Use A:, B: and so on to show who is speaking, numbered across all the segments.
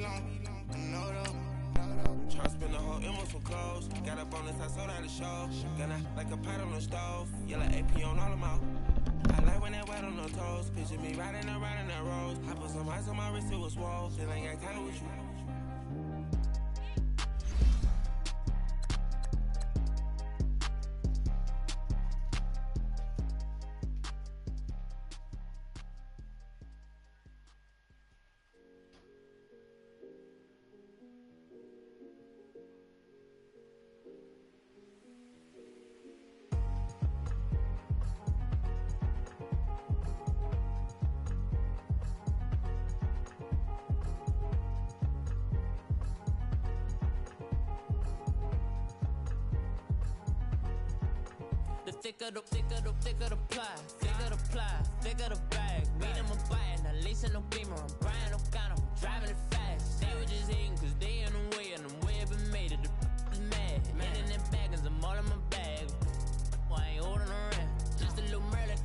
A: long. I know though. Try to spend the whole M for clothes. Got up on this, I sold out the show. Gonna like a pot on the stove. Yellow AP on all of my. I like when that wet on the toes. Picture me riding around in that rose. I put some ice on my wrist, it was swole. Still ain't got time with you.
B: Thicker the pie, thicker the bag. Meet him a buying, at least in no beamer. I'm Brian O'Connor, I'm driving it fast. They were just hating cause they in the way, and the way I've been made it. The is mad. Hitting them baggins, I'm all in my bag. Well, I ain't holding around. Just a little Merlin,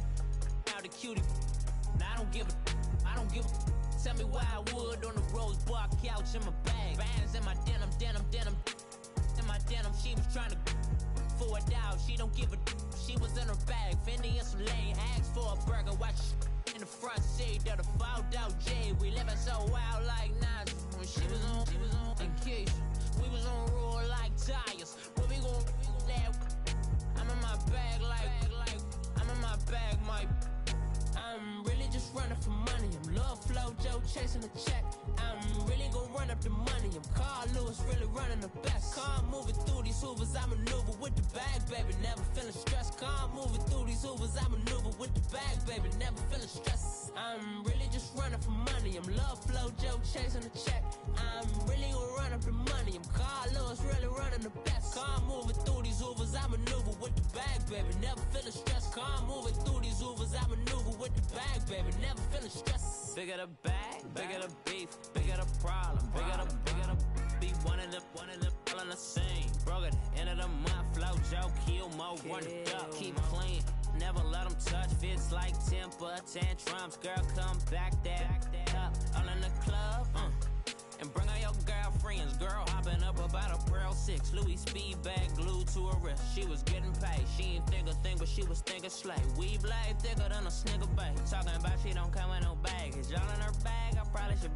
B: out the cutie. Now I don't give a. Tell me why I would on the rose bar couch in my bag. Bands in my denim. In my denim, she was trying to for a doubt. She don't give a. She was in her bag, Fendi and some lane. Asked for a burger, watch in the front seat of the fouled out J. We living so wild like Nas. When she was on vacation, we was on roll like tires. Where we gon' laugh? I'm in my bag like I'm in my bag, Mike. I'm really just running for money. I'm Love Flow Joe chasing the check. I'm really gon' run up the money. I'm Carl Lewis, really running the best. Car moving through these Hoovers, I maneuver with the bag, baby. Never feeling stressed. Car moving through these Hoovers, I maneuver with the bag, baby. Never feeling stressed. I'm really just running for money. I'm Love Flow Joe chasing the check. I'm really gon' run up the money. I'm Carl Lewis, really running the best. Car moving through these Hoovers, I maneuver with the bag, baby. Never feeling stressed. Car moving through these Hoovers, I maneuver with the bag, baby. Never feeling stressed. Bigger the bag, bigger the beef, bigger the problem, bigger the beef. One of them all in the same. Broke at the end of the month, Flow Joe, kill mo, run it up, keep clean. Never let them touch, fits like temper tantrums. Girl, come back that up, all in the club, and bring all your girlfriends. Girl hopping up about a Pearl 6 Louis speed bag glued to her wrist. She was getting paid, she ain't think a thing, but she was thinking slay. We blade thicker than a snicker bag. Talking about she don't come with no baggage. All in her bag, I probably should.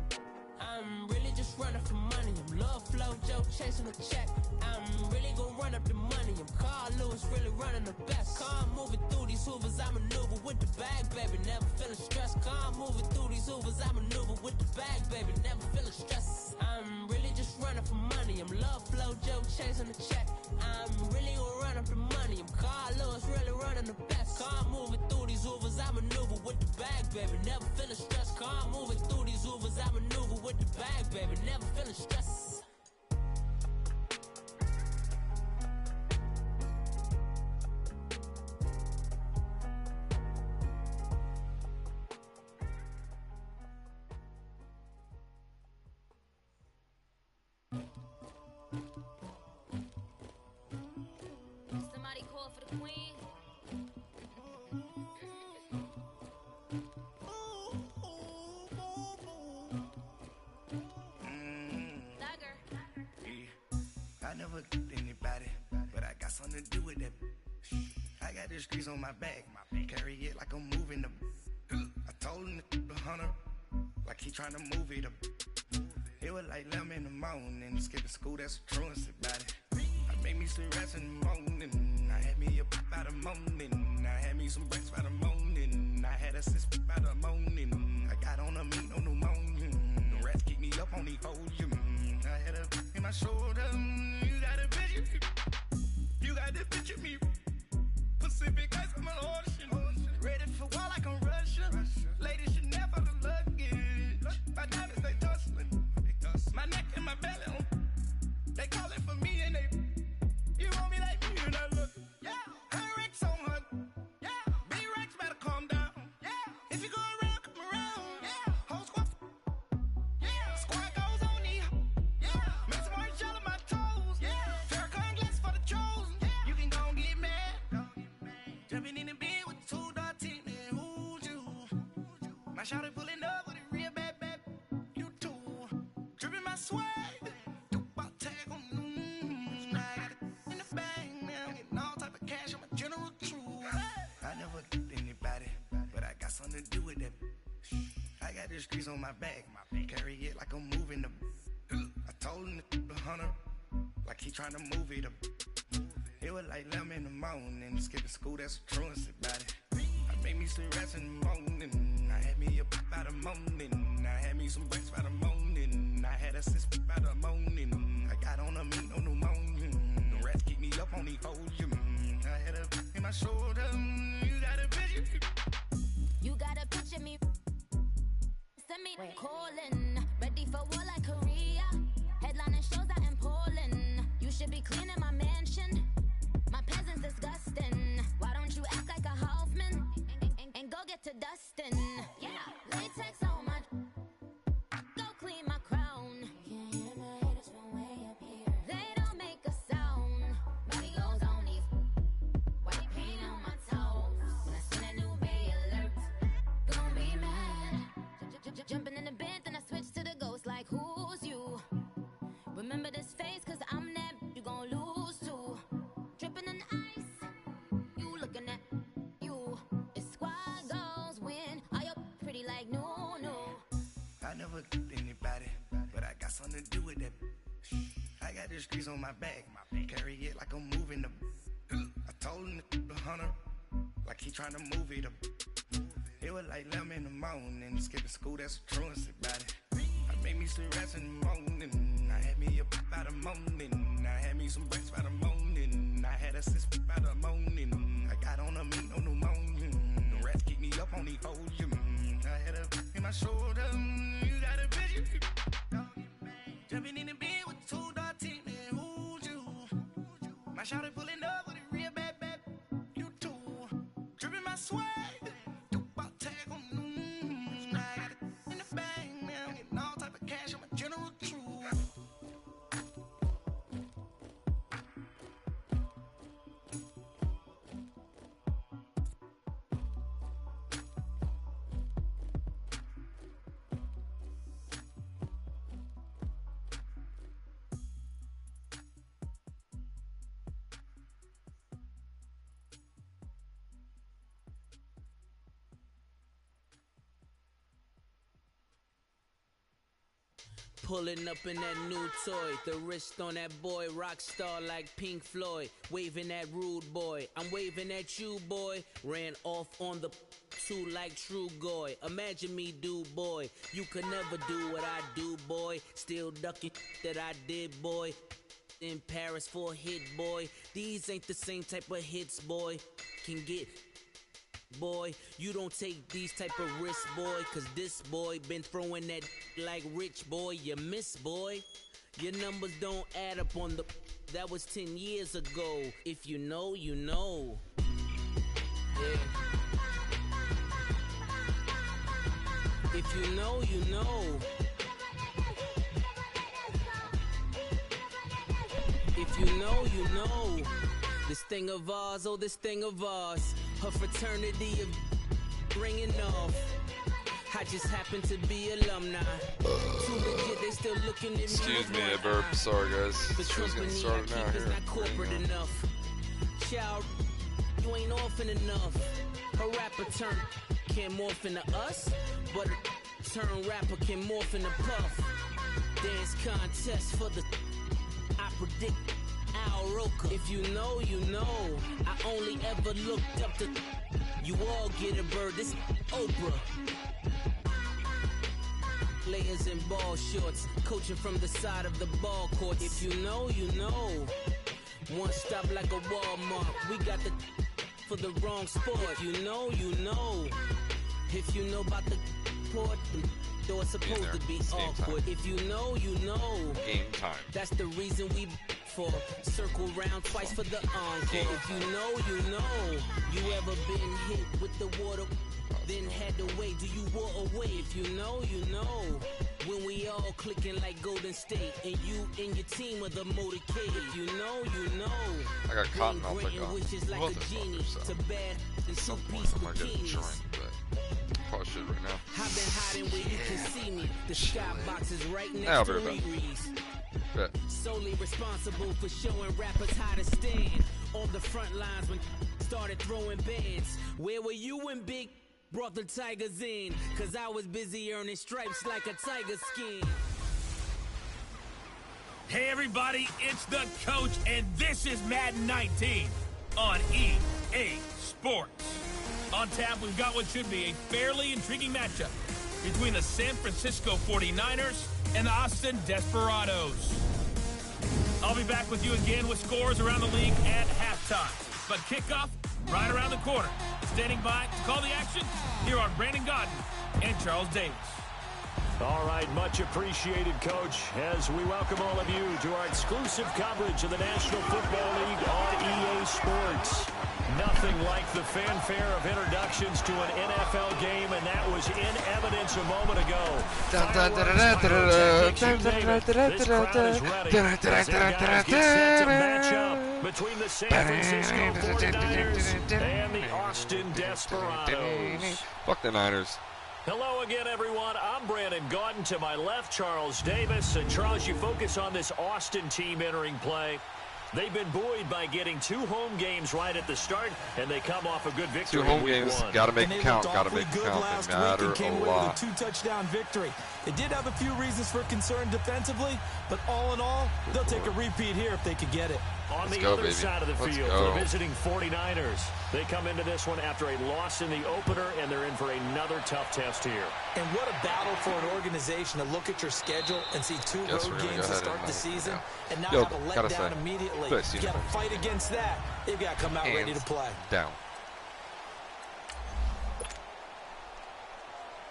B: I'm really just running for money. I'm Love Flow Joe chasing a check. I'm really gon' run up the money. I'm Carl Lewis, really running the best. Car moving through these Hoovers, I maneuver with the bag, baby. Never feeling stressed. Car moving through these Hoovers, I maneuver with the bag, baby. Never feeling stressed. I'm really just running for money. I'm Love Flow Joe chasing a check. I'm really gon' run up the money. I'm Carl Lewis, really running the best. Car moving through these Hoovers, I maneuver with the bag, baby. Never feeling stressed. Car moving through these Hoovers, I maneuver with the bag, baby. Never feeling stressed.
C: Somebody call for the queen.
D: I never anybody, but I got something to do with that. I got the streets on my back, carry it like I'm moving them. I told him to 100, like he trying to move it up. It was like 11 in the morning, skipping school, that's a truancy about it. I made me some rats in the morning, I had me up by the morning. I had me some breaks by the morning, I had a sis by the morning. I got on a meat on the morning, the rats keep me up on the podium. I had a in my shoulder, you got a picture, you got the picture me. Pacific ice on my ocean, ready for war like I'm Russia. Ladies should never the luggage, my diamonds they tussling, my neck and my belly on. They calling for me and they, you want me like me and I look, yeah. Her Rex on her, yeah. Big Rex better calm down, yeah. If you go around, come around, yeah. Whole squad, yeah. Squad goes on me, yeah. Make some orange gel on my toes, yeah. Farrakhan glass for the chosen, yeah. You can go and get mad, jumping in the bed with 2 dark teeth, and who's you? My shawty pulling up with a real bad, you too. Dripping my swag. Do about tag on I got it in the bag now. Getting all type of cash, I'm a general true. I never get anybody, but I got something to do with that. I got the streets on my back. Carry it like I'm moving the. I told him the hunter, like he trying to move it up. It was like 11 in the morning, skipping school, that's a truancy about it. I made me some rats in the morning. I had me up by the morning. I had me some breaks by the morning. I had a sis by the morning. I got on a meat, no pneumonia. The rats keep me up on the podium. I had a in my shoulder. You got a picture.
C: You got a picture me. Send me calling. Ready for war like Korea. Headlining shows out in Poland. You should be cleaning my mansion. My peasants disgusting. Why don't you act like a Hoffman and go get to dustin'? Yeah, latex on my. Go clean my crown. Can't hear my haters from way up here. They don't make a sound. Body goes on these. White paint on my toes. When I send a new Bay alert, gonna be mad. Jumping in the bed, then I switch to the ghost like who's you? Remember this face, cause I'm that you gon' lose too. Dripping in ice, you looking at you. It's squad goals win. Are you pretty like no?
D: I never get anybody, but I got something to do with that. I got the streets on my back. Carry it like I'm moving the. I told him the hunter, like he trying to move it up. It was like 11 in the morning, skipping school, that's a truancy about it. I made me some rats in the morning. I had me up by the morning. I had me some breaks by the morning. I had a sis by the morning. I got on a meat, no pneumonia. The rats keep me up on the podium. I had a in my shoulder. You got a picture. Jumping in the bed with 2 dark teeth, man, who's you? My shawty pulling up with a real bad, you too. Dripping my swag. Do about tag on I got it in the bag now. Getting all type of cash, I'm a general true.
B: Pulling up in that new toy, the wrist on that boy, rock star like Pink Floyd, waving at rude boy, I'm waving at you boy, ran off on the two like true goy, imagine me do boy, you could never do what I do boy, still ducking that I did boy, in Paris for a hit boy, these ain't the same type of hits boy, can get boy, you don't take these type of risks, boy, cause this boy been throwing that like rich boy, you miss, boy. Your numbers don't add up on the, that was 10 years ago. If you know, you know. Yeah. If you know, you know. If you know, you know. This thing of ours, oh, this thing of ours. Her fraternity of ringing off. I just happen to be alumni. Too legit, they still looking at me.
E: Excuse me, I burped. Sorry, guys.
B: The
E: Show's getting
B: company
E: started
B: I
E: now
B: keep
E: here.
B: is not corporate enough. Child, you ain't orphan enough. Her rapper turn can't morph into us, but a turn rapper can morph into Puff. Dance contest for the I predict Al Roker. If you know, you know. I only ever looked up to you all get a bird. This Oprah. Players in ball shorts, coaching from the side of the ball court. If you know, you know. One stop like a Walmart. We got the for the wrong sport. If you know, you know. If you know about the port, though it's supposed to be awkward. If you know, you know.
E: Game time.
B: That's the reason we for circle round twice for the encore. If you know, you know. You ever been hit with the water? Then had to wait, do you walk away? If you know, you know. When we all clicking like Golden State, and you and your team of the motorcade. If you know, you know.
E: I got cotton off
B: Granting wishes like a genie to bad and two-piece bikinis.
E: Pause shit right now.
B: I've been hiding where you can see me. The skybox is right next
E: I'll
B: to
E: be right back.
B: Riri's.
E: Bet.
B: Solely responsible for showing rappers how to stand on the front lines when started throwing bands. Where were you when Big brought the Tigers in? Cause I was busy earning stripes like a tiger skin.
F: Hey everybody, it's the coach, and this is Madden 19 on EA Sports. On tap, we've got what should be a fairly intriguing matchup between the San Francisco 49ers and the Austin Desperados. I'll be back with you again with scores around the league at halftime. But kickoff right around the corner. Standing by to call the action, here are Brandon Godden and Charles Davis.
G: All right, much appreciated, Coach, as we welcome all of you to our exclusive coverage of the National Football League on EA Sports. Nothing like the fanfare of introductions to an NFL game, and that was in evidence a moment ago. This crowd is ready as their guys get set to match up between the San Francisco 49ers and the Austin Desperados.
E: Fuck the Niners.
G: Hello again, everyone. I'm Brandon Gaudin. To my left, Charles Davis. And Charles, you focus on this Austin team entering play. They've been buoyed by getting 2 home games right at the start, and they come off a good victory.
E: 2 home
G: in week
E: games,
G: 1.
E: gotta make
H: And
E: it
H: they
E: count,
H: looked
E: gotta
H: awfully
E: make it
H: good
E: count.
H: last
E: They
H: week
E: matter
H: and came
E: a
H: away
E: lot.
H: with a 2-touchdown victory. They did have a few reasons for concern defensively, but all in all, they'll take a repeat here if they could get it.
G: On
E: Let's
G: the
E: go,
G: other
E: baby.
G: side of the
E: Let's
G: field,
E: go.
G: the visiting 49ers. They come into this one after a loss in the opener, and they're in for another tough test here.
H: And what a battle for an organization to look at your schedule and see 2
E: Guess we're
H: road
E: gonna
H: games
E: go
H: to
E: ahead
H: start
E: and,
H: the season,
E: yeah.
H: and now
E: Yo,
H: have a
E: gotta
H: letdown
E: say,
H: immediately.
E: first,
H: You
E: you
H: got to
E: know.
H: fight against that. They've got to come out ready to play.
E: Down.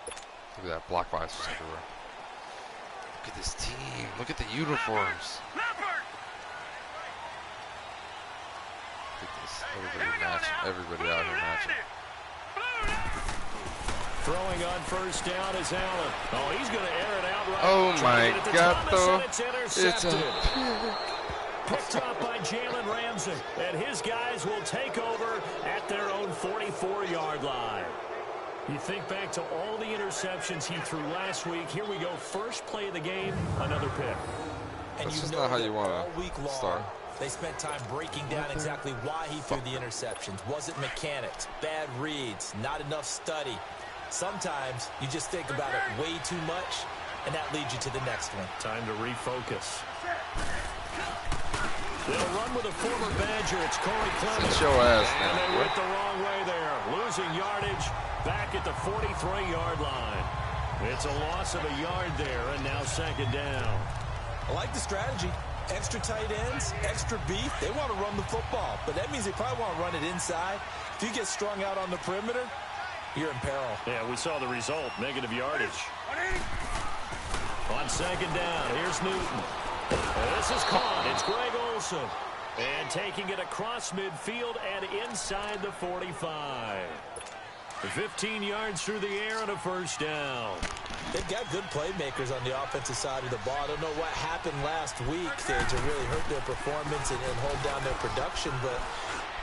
E: Look at that, block bias just everywhere. Look at this team. Look at the uniforms. Look at this. Everybody out here matching.
G: Throwing on first down is Allen. Oh, he's going to air it out right.
E: Oh
G: Trying
E: my
G: to get it to
E: God,
G: Thomas,
E: though.
G: and it's
E: It's
G: intercepted.
E: a
G: Picked up by Jalen Ramsey, and his guys will take over at their own 44-yard line. You think back to all the interceptions he threw last week. Here we go, first play of the game, another pick.
H: And
E: That's
H: you
E: just
H: know
E: not how
H: that
E: you wanna
H: all week long,
E: start.
H: they spent time breaking down exactly why he threw the interceptions. Was it mechanics, bad reads, not enough study? Sometimes you just think about it way too much, and that leads you to the next one.
G: Time to refocus. They'll run with a former Badger. It's Corey Clement.
E: Sit your ass
G: And they
E: down.
G: went the wrong way there. Losing yardage back at the 43-yard line. It's a loss of a yard there, and now second down.
H: I like the strategy. Extra tight ends, extra beef. They want to run the football, but that means they probably want to run it inside. If you get strung out on the perimeter, you're in peril.
G: Yeah, we saw the result, negative yardage. On second down, here's Newton. This is caught. It's Greg Olsen. And taking it across midfield and inside the 45. 15 yards through the air and a first down.
H: They've got good playmakers on the offensive side of the ball. I don't know what happened last week to really hurt their performance and hold down their production, but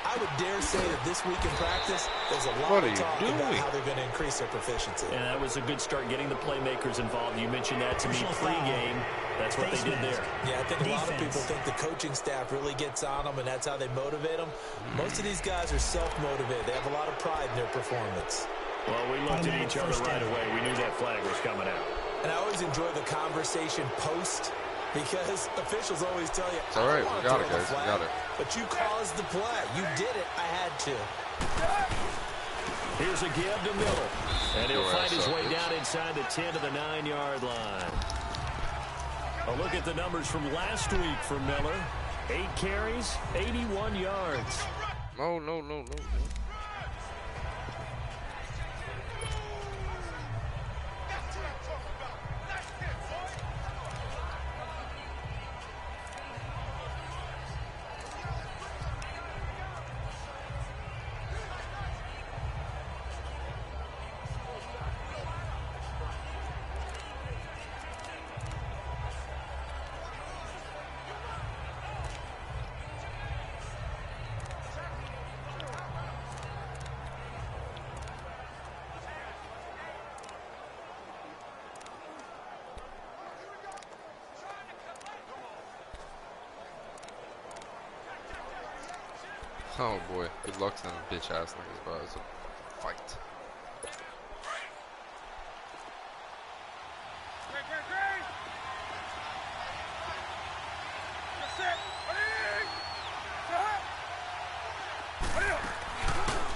H: I would dare say that this week in practice, there's a lot of talk about how they're going to increase their proficiency.
G: And that was a good start, getting the playmakers involved. You mentioned that to me pregame. That's what they did there.
H: Yeah, I think a lot of people think the coaching staff really gets on them, and that's how they motivate them. Most of these guys are self-motivated. They have a lot of pride in their performance.
G: Well, we looked at each other right away. We knew that flag was coming out.
H: And I always enjoy the conversation post, because officials always tell you,
E: It's all right.
H: I don't
E: We
H: wanna
E: got it,
H: throw the
E: guys. We
H: flag,
E: got it.
H: but you caused the play. You did it. I had to.
G: Here's a give to Miller. And he'll
E: Your
G: find
E: ass
G: his
E: up,
G: way
E: bitch.
G: down inside the 10 to the 9-yard line. A look at the numbers from last week for Miller. 8 carries, 81 yards.
E: No, no, no, no, no. Oh boy, good luck to them bitch ass niggas, bro. It's a fight.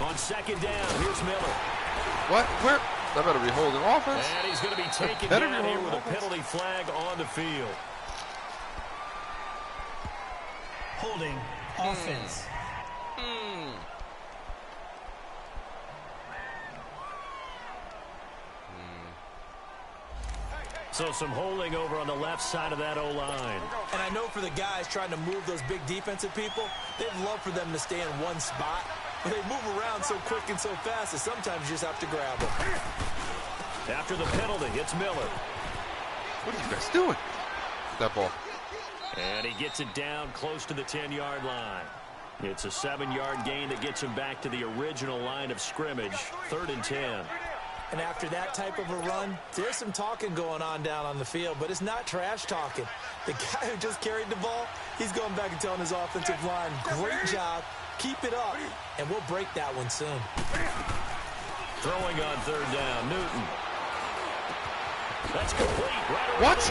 G: On second down, here's Miller.
E: What? Where? That better be holding offense.
G: And he's going to be taken down here with a penalty flag on the field.
I: Holding offense.
G: So some holding over on the left side of that O-line.
H: And I know for the guys trying to move those big defensive people, they'd love for them to stay in one spot. But they move around so quick and so fast that sometimes you just have to grab them.
G: After the penalty, it's Miller.
E: What are you guys doing? That ball.
G: And he gets it down close to the 10-yard line. It's a 7-yard gain that gets him back to the original line of scrimmage, 3rd and 10.
H: And after that type of a run, there's some talking going on down on the field, but it's not trash talking. The guy who just carried the ball, he's going back and telling his offensive line, great job, keep it up, and we'll break that one soon.
G: Throwing on 3rd down, Newton. That's complete. Right away.
E: What?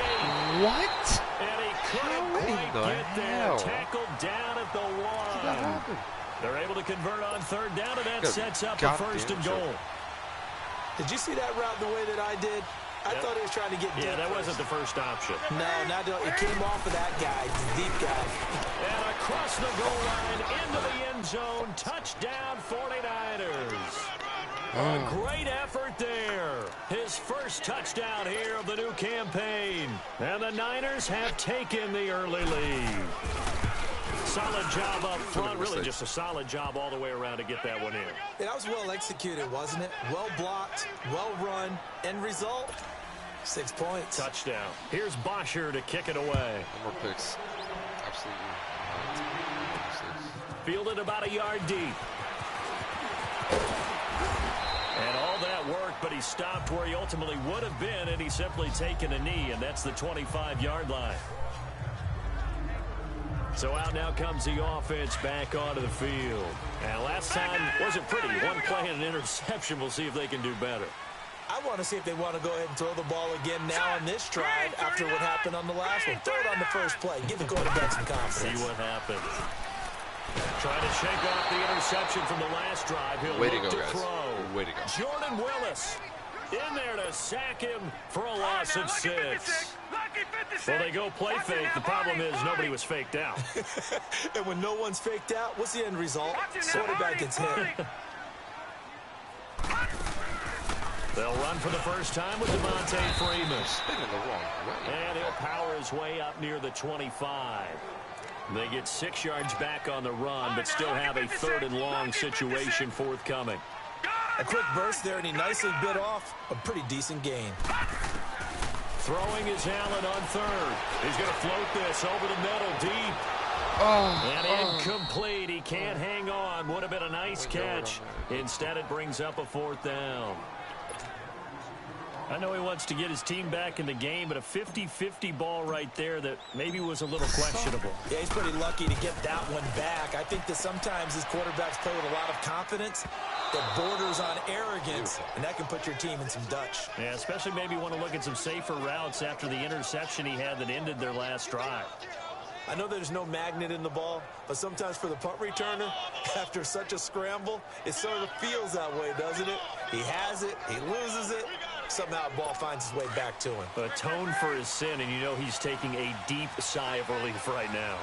E: What?
G: And he couldn't quite get there. Tackled down at the 1. They're able to convert on 3rd down, and that sets up a 1st and goal.
H: Did you see that route the way that I did? I thought he was trying to get deep.
G: Yeah, that wasn't the first option.
H: No, it came off of that guy, the deep guy.
G: And across the goal line, into the end zone, touchdown 49ers. A great effort there. His first touchdown here of the new campaign. And the Niners have taken the early lead. Solid job up front. Really just a solid job all the way around to get that one in.
H: Yeah, that was well executed, wasn't it? Well blocked, well run. End result, 6 points.
G: Touchdown. Here's Bosher to kick it away.
E: No more picks. Absolutely not.
G: Fielded about a yard deep. And all that work, but he stopped where he ultimately would have been, and he's simply taken a knee, and that's the 25-yard line. So out now comes the offense back onto the field. And last time wasn't pretty. One play and an interception. We'll see if they can do better.
H: I want to see if they want to go ahead and throw the ball again now on this drive after what happened on the last one. Throw it on the first play. Give the quarterback some confidence.
G: See what happens. Trying to shake off the interception from the last drive. He'll
E: Way to
G: look
E: go,
G: to
E: guys.
G: throw.
E: Way to go.
G: Jordan Willis in there to sack him for a loss of 6. Well, they go play fake. The problem is nobody was faked out.
H: And when no one's faked out, what's the end result? Quarterback gets hit.
G: They'll run for the first time with Devontae Freeman.
E: Spinning the wrong way.
G: And he'll power his way up near the 25. They get 6 yards back on the run, but still have a 3rd and long situation forthcoming.
H: A quick burst there, and he nicely bit off a pretty decent gain.
G: Throwing is Allen on 3rd. He's going to float this over the middle, deep. And incomplete. He can't hang on. Would have been a nice catch. Instead, it brings up a 4th down. I know he wants to get his team back in the game, but a 50-50 ball right there that maybe was a little questionable.
H: Yeah, he's pretty lucky to get that one back. I think that sometimes his quarterbacks play with a lot of confidence that borders on arrogance, and that can put your team in some Dutch.
G: Yeah, especially maybe want to look at some safer routes after the interception he had that ended their last drive.
H: I know there's no magnet in the ball, but sometimes for the punt returner, after such a scramble, it sort of feels that way, doesn't it? He has it, he loses it, somehow the ball finds its way back to him.
G: Atone for his sin, and you know he's taking a deep sigh of relief right now.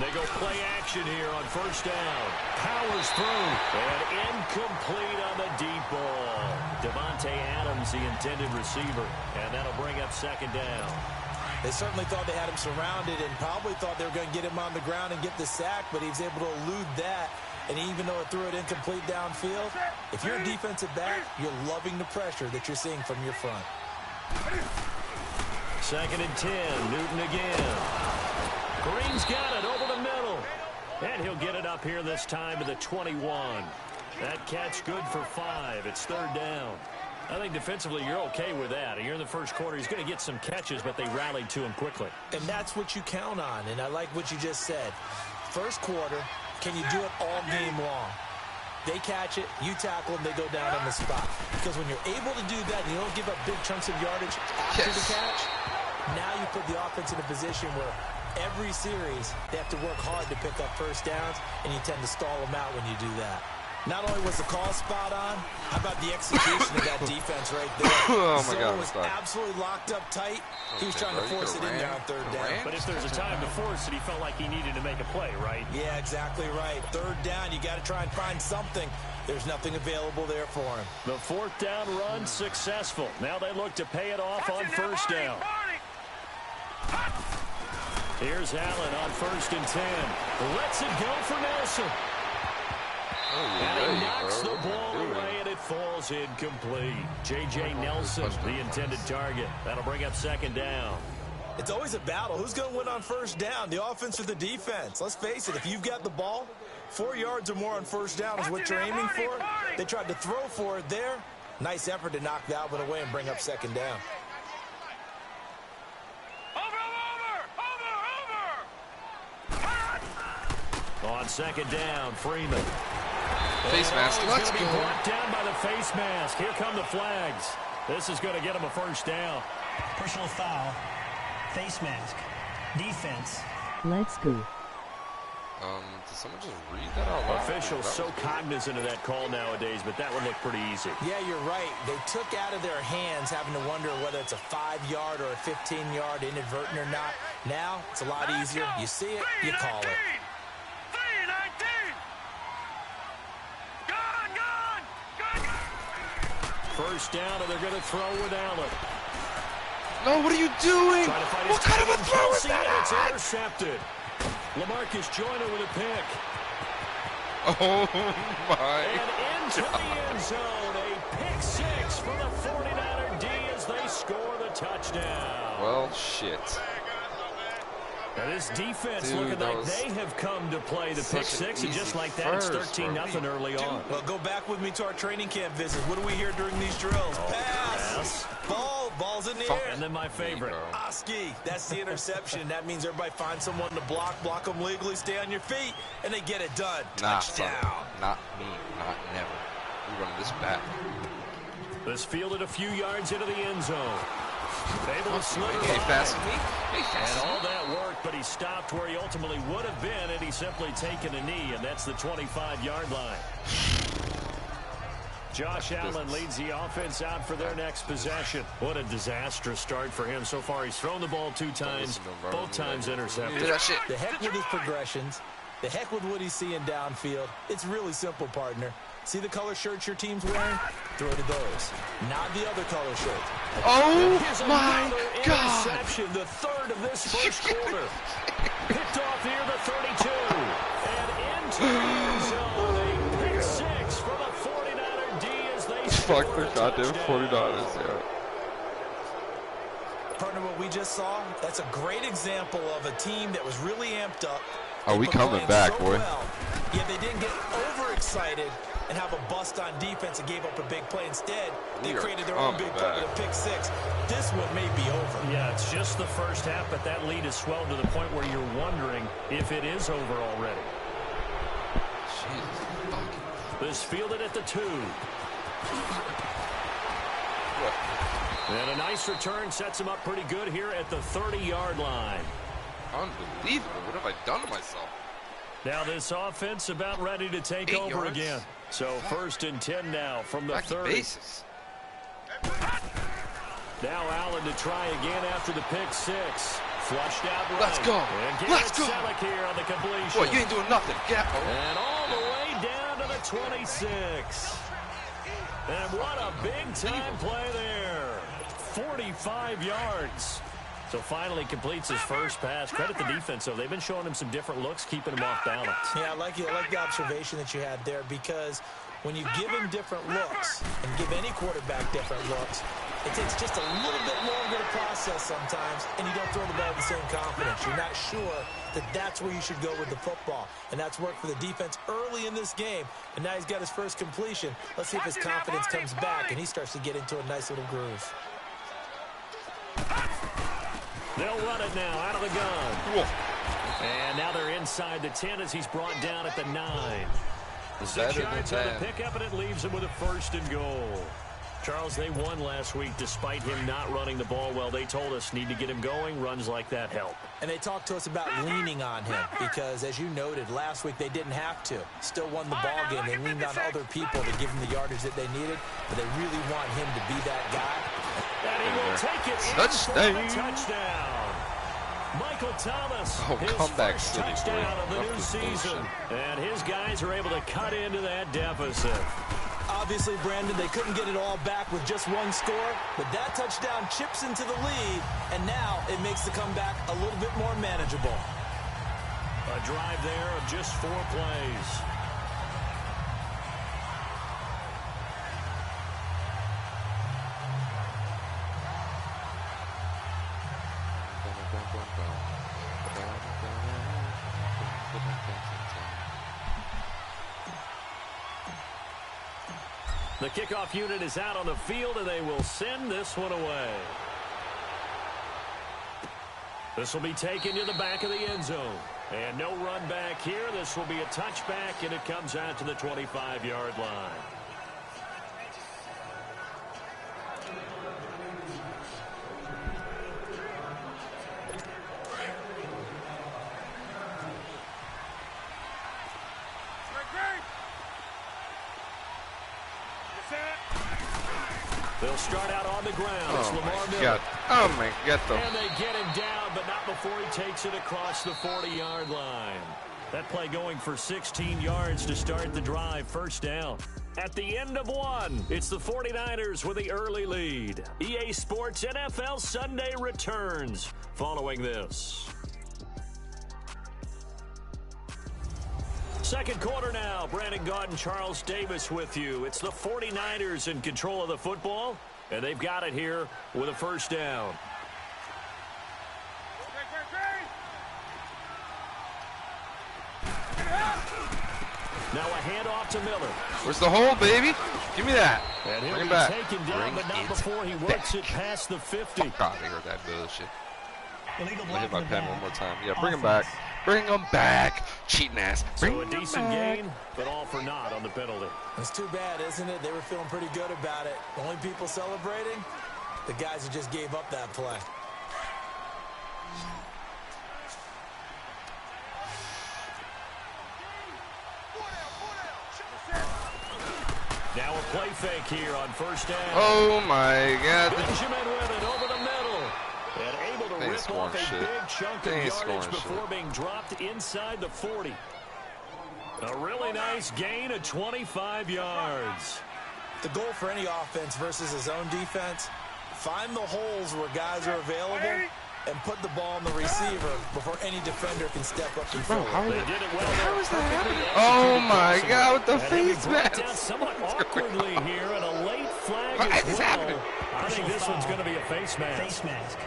G: They go play action here on 1st down. Powers through. And incomplete on the deep ball. Devontae Adams, the intended receiver. And that'll bring up 2nd down.
H: They certainly thought they had him surrounded and probably thought they were going to get him on the ground and get the sack, but he was able to elude that. And even though it threw it incomplete downfield, if you're a defensive back, you're loving the pressure that you're seeing from your front.
G: 2nd and 10. Newton again. Green's got it over the middle. And he'll get it up here this time to the 21. That catch good for 5. It's 3rd down. I think defensively you're okay with that. You're in the first quarter. He's going to get some catches, but they rallied to him quickly.
H: And that's what you count on, and I like what you just said. First quarter, can you do it all game long? They catch it, you tackle them, they go down on the spot. Because when you're able to do that and you don't give up big chunks of yardage after the catch, now you put the offense in a position where every series they have to work hard to pick up first downs, and you tend to stall them out when you do that. Not only was the call spot on, how about the execution of that defense right there?
E: Oh, my God.
H: Was absolutely locked up tight. He was trying to force it in there on third down.
G: But if there's a time to force it, he felt like he needed to make a play, right?
H: Yeah, exactly right. Third down, you got to try and find something. There's nothing available there for him.
G: The fourth down run successful. Now they look to pay it off on first down. Here's Allen on 1st and 10. Lets it go for Nelson. And he knocks the ball away, and it falls incomplete. J.J. Nelson, the intended target. That'll bring up 2nd down.
H: It's always a battle. Who's going to win on first down, the offense or the defense? Let's face it, if you've got the ball, 4 yards or more on first down is what you're aiming for. They tried to throw for it there. Nice effort to knock that one away and bring up 2nd down.
G: On 2nd down, Freeman.
E: Face mask. Let's go.
G: Brought down by the face mask. Here come the flags. This is going to get him a first down.
I: Personal foul. Face mask. Defense.
J: Let's go.
E: Did someone just read that out loud?
G: Officials so cognizant of that call nowadays, but that would look pretty easy.
H: Yeah, you're right. They took out of their hands having to wonder whether it's a 5-yard or a 15-yard inadvertent or not. Now, it's a lot easier. You see it, you call it.
G: First down, and they're going to throw with Allen.
E: No, what are you doing? What kind of a throw is that?
G: It's intercepted. LaMarcus Joyner with a pick.
E: Oh, my
G: And into the end zone, a pick 6 for the 49er D as they score the touchdown.
E: Well, shit.
G: Now this defense looking like they have come to play the pick 6, and just like that, it's 13-0 early on.
H: Well, go back with me to our training camp visit. What do we hear during these drills? Pass. Ball's in the air.
G: And then my favorite.
H: Oski, that's the interception. That means everybody finds someone to block them legally, stay on your feet, and they get it done. Touchdown.
E: Not me. Not never. We're running this back.
G: This fielded a few yards into the end zone. Able to slip
E: Hey, fast.
G: And all that work, but he stopped where he ultimately would have been, and he's simply taken a knee, and that's the 25-yard line. Josh Allen leads the offense out for their next possession. What a disastrous start for him so far. He's thrown the ball 2 times, both times intercepted.
H: The heck with his progressions. The heck with what he's seeing downfield. It's really simple, partner. See the color shirts your team's wearing? Throw to those. Not the other color shirts.
E: Oh, my God.
G: Interception, the 3rd of this first quarter. Picked off near the 32. And into the end zone. A pick 6 for the 49er D as they
E: Fuck the goddamn 49ers, yeah.
H: Partner, what we just saw, that's a great example of a team that was really amped up.
E: Oh, we coming back, boy.
H: Yeah, they didn't get overexcited and have a bust on defense and gave up a big play. Instead, they created their own big play with a pick 6. This one may be over.
G: Yeah, it's just the first half, but that lead has swelled to the point where you're wondering if it is over already.
E: Jesus.
G: This fielded at the 2. And a nice return sets him up pretty good here at the 30-yard line.
E: Unbelievable. What have I done to myself?
G: Now this offense about ready to take over again. So 1st and 10 now from the 30. Now Allen to try again after the pick 6. Flushed out right.
E: Let's go.
G: And
E: Let's go.
G: Selleck here on the completion.
E: Boy, you ain't doing nothing. Get out.
G: And all the way down to the 26. And what a big-time play there. 45 yards. So finally completes his first pass. Credit the defense, though. They've been showing him some different looks, keeping him off balance.
H: Yeah, I like the observation that you had there, because when you give him different looks and give any quarterback different looks, It takes just a little bit longer to process sometimes, and you don't throw the ball with the same confidence. You're not sure that that's where you should go with the football. And that's worked for the defense early in this game. And now he's got his first completion. Let's see if his confidence comes back and he starts to get into a nice little groove.
G: They'll run it now out of the gun. And now they're inside the 10 as he's brought down at the 9. 6 yards on the pickup, and it leaves him with a 1st and goal. Charles, they won last week despite him not running the ball well. They told us need to get him going. Runs like that help.
H: And they talked to us about leaning on him because, as you noted, last week they didn't have to. Still won the ball game. They leaned on other people to give him the yardage that they needed, but they really want him to be that guy.
G: And he will take it in for a touchdown. Michael Thomas, his first touchdown of the new season. And his guys are able to cut into that deficit.
H: Obviously, Brandon, they couldn't get it all back with just one score, but that touchdown chips into the lead, and now it makes the comeback a little bit more manageable.
G: A drive there of just 4 plays. The kickoff unit is out on the field, and they will send this one away. This will be taken to the back of the end zone. And no run back here. This will be a touchback, and it comes out to the 25-yard line. They'll start out on the ground. It's Lamar Miller.
E: Oh, my God.
G: And they get him down, but not before he takes it across the 40-yard line. That play going for 16 yards to start the drive. 1st down. At the end of 1, it's the 49ers with the early lead. EA Sports NFL Sunday returns following this. Second quarter now. Brandon Gaudin and Charles Davis with you. It's the 49ers in control of the football, and they've got it here with a 1st down. Now a handoff to Miller.
E: Where's the hole, baby? Give me that.
G: And he'll
E: Bring him
G: be
E: back.
G: taken down, but not before he works it past the 50.
E: God, I heard that bullshit.
I: Illegal
E: I'll
I: block
E: hit my
I: in the
E: pen
I: back.
E: one more time. Yeah, bring him back. Bring him back. Cheating ass. Bring
G: So a
E: him
G: decent
E: back.
G: gain, but all for naught on the penalty.
H: It's too bad, isn't it? They were feeling pretty good about it. The only people celebrating, the guys who just gave up that play.
G: Now a play fake here on 1st down.
E: Oh, my God.
G: Benjamin with it over the middle. And able to
E: They ain't
G: rip off a
E: scoring
G: big chunk of
E: They ain't
G: yardage
E: scoring
G: before
E: shit.
G: being dropped inside the 40. A really nice gain of 25 yards.
H: The goal for any offense versus his own defense, find the holes where guys are available and put the ball on the receiver before any defender can step up and fill it.
G: They did it well.
E: How is that
G: Perfectly
E: happening? Oh, my
G: executed
E: God, with the
G: crossing. And
E: face
G: he brought down
E: mask.
G: somewhat awkwardly here, and a late flag
E: What
G: as
E: is
G: well.
E: happening?
G: I think this one's going to be a face mask.
I: Face mask.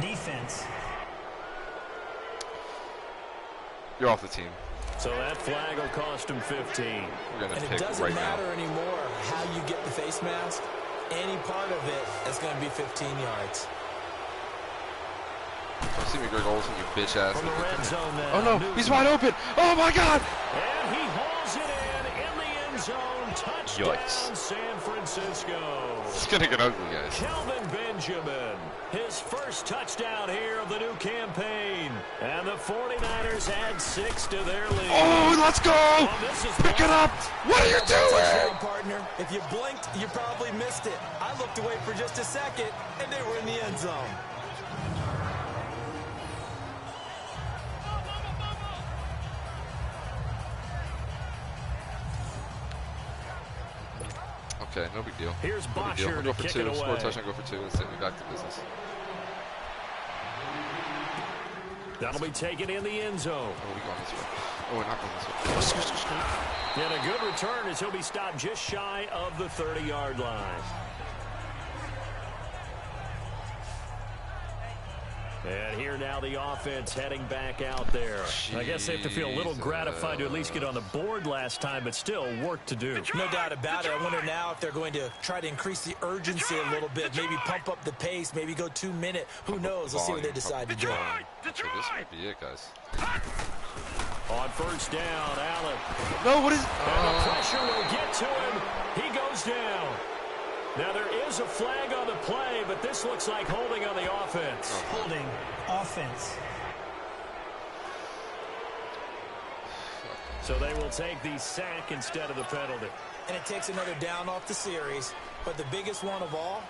I: Defense.
E: You're off the team.
G: So that flag will cost him 15.
E: We're going to
H: And it
E: pick
H: doesn't
E: right
H: matter
E: now.
H: anymore how you get the face mask. Any part of it is going to be 15 yards.
E: Don't see me, Greg Olsen, you bitch ass.
G: From the red zone now.
E: Oh, no.
G: Newton.
E: He's wide open. Oh, my God.
G: And he hauls it in the end zone. Touchdown,
E: Yikes.
G: San Francisco.
E: It's going to get ugly, guys.
G: Kelvin Benjamin, his first touchdown here of the new campaign. And the 49ers add 6 to their lead.
E: Oh, let's go.
G: And this is
E: Pick it up. What are you doing?
H: Touchdown, partner. If you blinked, you probably missed it. I looked away for just a second, and they were in the end zone.
E: Okay, no big deal.
G: Here's
E: No big deal.
G: Botcher
E: We'll go
G: to
E: for
G: kick
E: 2.
G: it
E: Score
G: away.
E: a touchdown, go for 2. Let's get back to business.
G: That'll be taken in the end zone.
E: Oh, we're going this way. Oh, we're not going this way.
G: And a good return as he'll be stopped just shy of the 30-yard line. And here now the offense heading back out there.
E: Jesus.
G: I guess they have to feel a little gratified to at least get on the board last time, but still work to do.
H: No doubt about it. I wonder now if they're going to try to increase the urgency a little bit, maybe pump up the pace, maybe go 2 minute. Who knows? Let's see what they decide to do.
E: So this might be it, guys.
G: On first down, Allen.
E: No, what is it?
G: And the pressure will get to him. He goes down. Now there is a flag on the play, but this looks like holding on the offense.
I: Holding offense.
G: So they will take the sack instead of the penalty.
H: And it takes another down off the series. But the biggest one of all,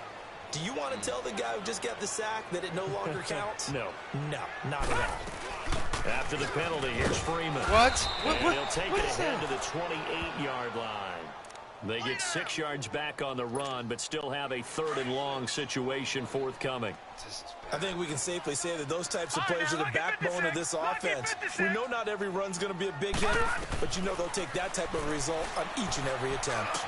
H: do you want to tell the guy who just got the sack that it no longer counts?
G: No.
H: No, not at all.
G: After the penalty, here's Freeman.
E: What?
G: And he'll take it ahead to the 28-yard line. They get 6 yards back on the run, but still have a 3rd and long situation forthcoming.
H: I think we can safely say that those types of plays are the backbone of this offense. We know not every run's going to be a big hitter, but you know they'll take that type of result on each and every attempt.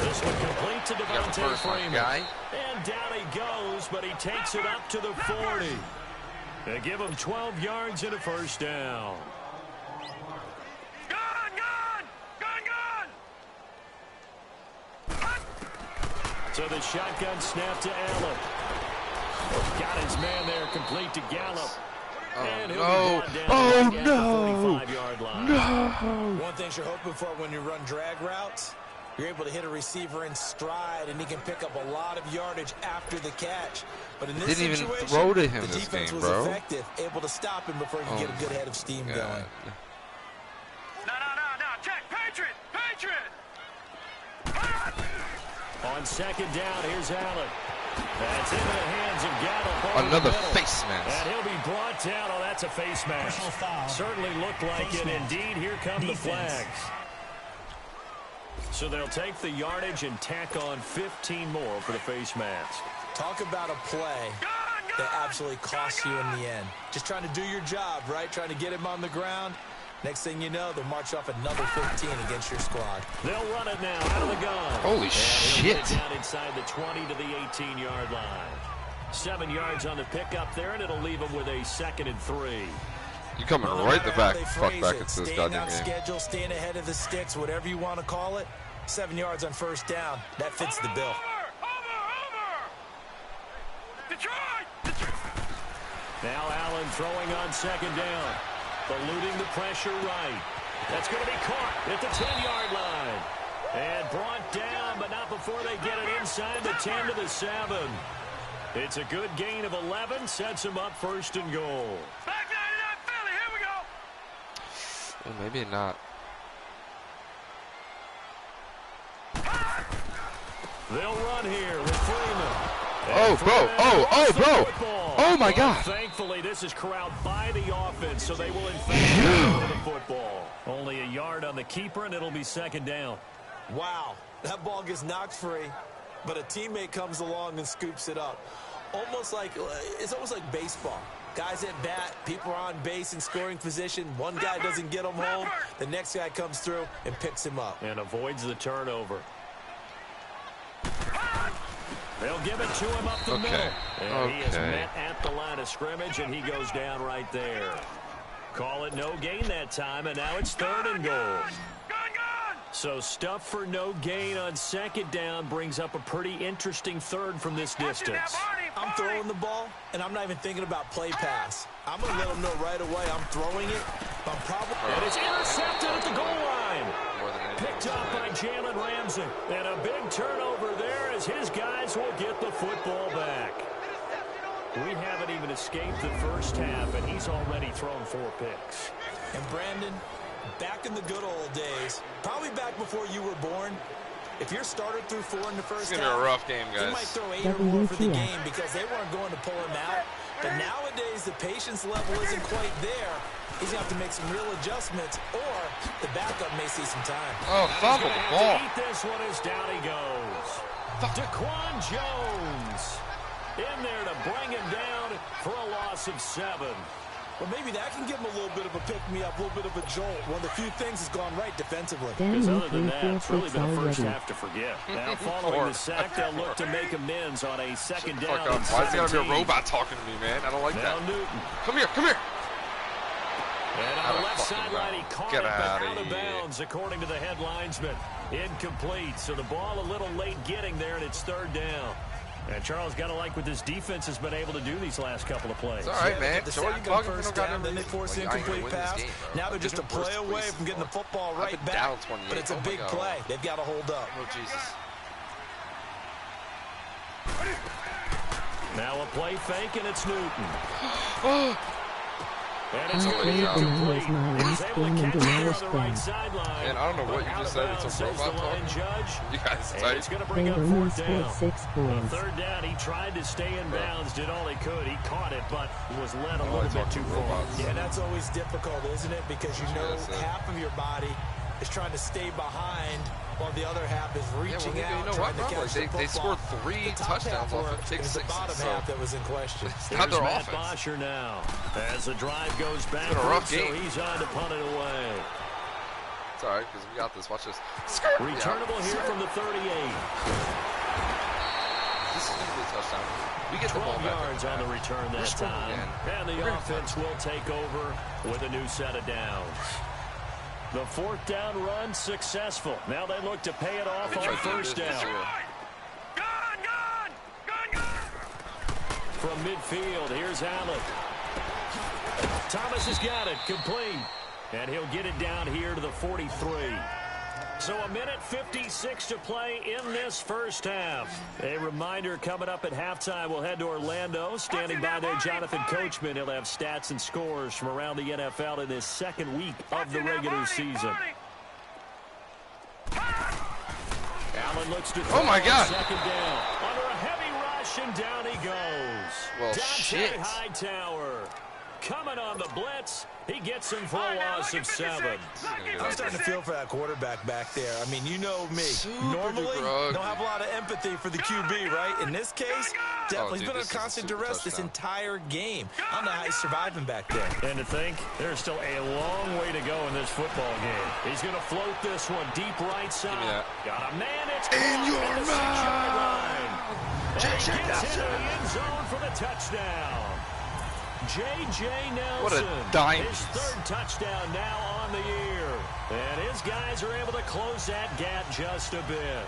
G: This one complete to Devontae Freeman.
E: Guy.
G: And down he goes, but he takes it up to the 40. They give him 12 yards and a first down. So the shotgun snap to Allen. Got his man there, complete to Gallup. And he'll be brought down at the 45-yard line.
H: One thing you're hoping for when you run drag routes, you're able to hit a receiver in stride, and he can pick up a lot of yardage after the catch. But in this
E: Didn't
H: situation,
E: even throw to him
H: the
E: this
H: defense
E: game,
H: was
E: bro.
H: effective, able to stop him before he could get a good head of steam going.
J: No, check, Patriot!
G: On second down, here's Allen. That's into the hands of Gallup.
E: Another face mask.
G: And he'll be brought down. Oh, that's a face mask.
I: Personal foul.
G: Certainly looked like
I: Face
G: it.
I: mask.
G: Indeed, here come
I: Defense.
G: the flags. So they'll take the yardage and tack on 15 more for the face mask.
H: Talk about a play that absolutely costs you in the end. Just trying to do your job, right? Trying to get him on the ground. Next thing you know, they'll march off another 15 against your squad.
G: They'll run it now out of the gun.
E: Holy
G: and
E: shit.
G: He'll get it down inside the 20 to the 18-yard line. 7 yards on the pickup there, and it'll leave them with a 2nd and 3.
E: You coming right the fuck back into this
H: Staying
E: goddamn
H: on
E: game.
H: schedule, staying ahead of the sticks, whatever you want to call it. 7 yards on first down. That fits the bill.
J: Detroit!
G: Now Allen throwing on second down. Eluding the pressure right. That's going to be caught at the 10-yard line. And brought down, but not before they get it inside the 10 to the 7. It's a good gain of 11. Sets them up 1st and goal.
J: Back 99 Philly, here we go!
E: Well, maybe not.
G: They'll run here with Freeman.
E: Oh, bro. Oh, bro. Oh, my God.
G: Thankfully, this is corralled by the offense, so they will in fact go the football. Only a yard on the keeper, and it'll be 2nd down.
H: Wow, that ball gets knocked free, but a teammate comes along and scoops it up. It's almost like baseball. Guys at bat, people are on base in scoring position. One guy doesn't get him home. The next guy comes through and picks him up.
G: And avoids the turnover. They'll give it to him up the middle. And he is met at the line of scrimmage, and he goes down right there. Call it no gain that time, and now it's 3rd and goal. So stuff for no gain on 2nd down brings up a pretty interesting 3rd from this distance.
H: I'm throwing the ball, and I'm not even thinking about play pass. I'm going to let them know right away I'm throwing it.
G: And it's intercepted at the goal line. Picked up by Jalen Ramsey. And a big turnover there as his guys will get the football back. We haven't even escaped the first half, and he's already thrown 4 picks.
H: And Brandon, back in the good old days, probably back before you were born, if you're started through 4 in the first half,
E: it's going to be a rough game, guys.
H: He might throw 8 or more for the game because they weren't going to pull him out. But nowadays, the patience level isn't quite there. He's going to have to make some real adjustments, or the backup may see some time.
E: Oh, fumble the ball.
G: Eat this one as down he goes. Daquan Jones in there to bring him down for a loss of 7.
H: Well, maybe that can give him a little bit of a pick-me-up, a little bit of a jolt. One of the few things that's gone right defensively.
G: Because other than that, it's really been a first half to forget. Now, following the sack, they'll look to make amends on a second down.
E: Why is there gotta be a robot talking to me, man? I don't like that.
G: Newton.
E: Come here, come here.
G: And on the left sideline, he caught it, but out of bounds, according to the head linesman. Incomplete, so the ball a little late getting there, and it's third down. And Charles got to like what this defense has been able to do these last couple of plays.
E: It's all right, man.
H: The sack on first down, then they force the incomplete pass. Now they're just a play away from getting the football right back. But it's a big play. They've got to hold up.
E: Oh, Jesus.
G: Now a play fake, and it's Newton. And
K: I played when I was my last game in the lowest
G: right sideline.
E: Man, I don't know what you just said. It's a robot talking. You guys
G: and it's going to bring
K: they
G: up
K: only
G: fourth down.
K: scored 6
G: On
K: points.
G: third down, he tried to stay in bounds, did all he could. He caught it, but was led a little bit too far.
H: Yeah, that's always difficult, isn't it? Because you know half of your body is trying to stay behind while the other half is reaching out, trying to catch the football.
E: They scored 3 touchdowns off of pick sixes.
H: The bottom half that was in question.
E: It's not their
G: Matt
E: offense.
G: Bosher now. As the drive goes back,
E: so
G: he's on to punt it away.
E: It's all right, because we got this. Watch this.
G: Returnable here from the 38.
E: This is going to be a touchdown. We get the ball
G: 12
E: back
G: yards on the return that time. And the offense will take over with a new set of downs. The fourth down run successful. Now they look to pay it off on first down. From midfield, here's Allen. Thomas has got it, complete. And he'll get it down here to the 43. So a minute 56 to play in this first half. A reminder coming up at halftime, we'll head to Orlando. Standing by there, Jonathan Coachman. He'll have stats and scores from around the NFL in this second week of the regular season. Allen looks to throw.
E: Oh, my God.
G: Second down. Under a heavy rush, and down he goes.
E: Well,
G: Dante
E: shit.
G: Hightower coming on the blitz. He gets him for a loss of 7.
H: I'm starting to feel for that quarterback back there. I mean, you know me. Normally, don't have a lot of empathy for the QB, right? In this case, definitely. He's been under constant duress this entire game. I don't know how he's surviving back there.
G: And to think, there's still a long way to go in this football game. He's going to float this one deep right side. Got a man. It's in your line. And he gets into the end zone for the touchdown. J.J. Nelson,
E: what a dime.
G: his third touchdown now on the year. And his guys are able to close that gap just a bit.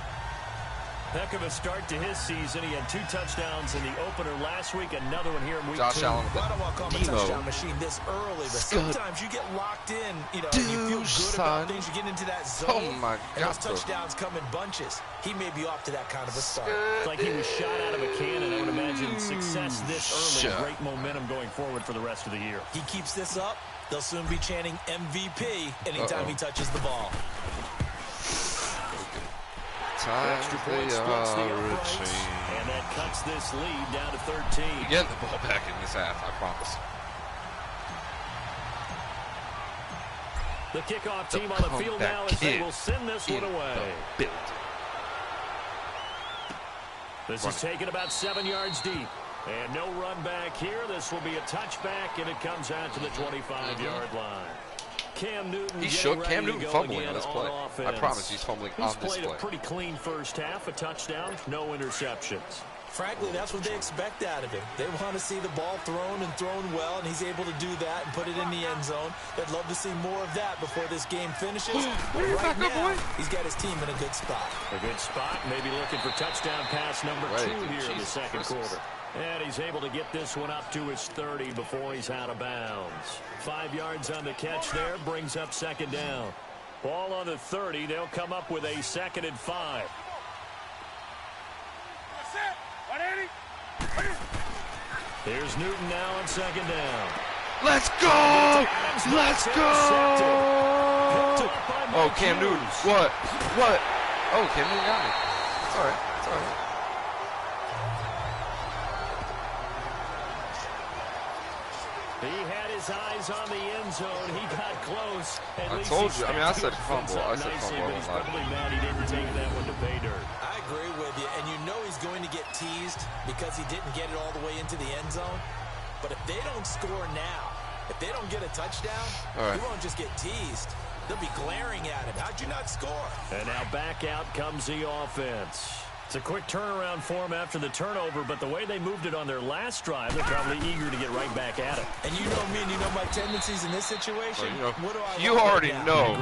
G: Heck of a start to his season. He had 2 touchdowns in the opener last week, another one here in week 2.
E: Josh Allen.
H: I don't want to call him a touchdown machine this early, but sometimes you get locked in, you know, and you feel good about things. You get into that zone,
E: oh my God,
H: and those touchdowns come in bunches. He may be off to that kind of a start.
G: It's like he was shot out of a cannon. I would imagine success this early, great momentum going forward for the rest of the year.
H: He keeps this up, they'll soon be chanting MVP anytime he touches the ball.
G: Extra point splits the uprights, and that cuts this lead down to 13.
E: You get the ball back in this half, I promise.
G: The kickoff team on the field now as they will send this one away. This is taken about 7 yards deep. And no run back here. This will be a touchback, and it comes out to the 25-yard line. Cam Newton.
E: He shook. Cam Newton fumbling on this play. I promise he's fumbling on this play.
G: He's played a pretty clean first half. A touchdown, no interceptions.
H: Frankly, that's what they expect out of him. They want to see the ball thrown and thrown well, and he's able to do that and put it in the end zone. They'd love to see more of that before this game finishes. But right now, he's got his team in a good spot.
G: A good spot, maybe looking for touchdown pass number 2 here in the second quarter. And he's able to get this one up to his 30 before he's out of bounds. 5 yards on the catch there, brings up second down. Ball on the 30, they'll come up with a 2nd and 5. Here's Newton now on second down.
E: Let's go! Let's go! Oh, Cam Newton. What? Oh, Cam Newton got me. It's all right. It's all right.
G: He had his eyes on the end zone. He got close.
E: I told you. I mean, I said fumble. I said fumble.
G: But he's probably mad he didn't take that one to pay dirt.
H: I agree with you, and you know he's going to get teased because he didn't get it all the way into the end zone. But if they don't score now, If they don't get a touchdown, he won't just get teased. They'll be glaring at him. How'd you not score?
G: And now back out comes the offense. It's a quick turnaround for them after the turnover, but the way they moved it on their last drive, they're probably eager to get right back at it.
H: And you know me, and you know my tendencies in this situation. What do I
E: you already know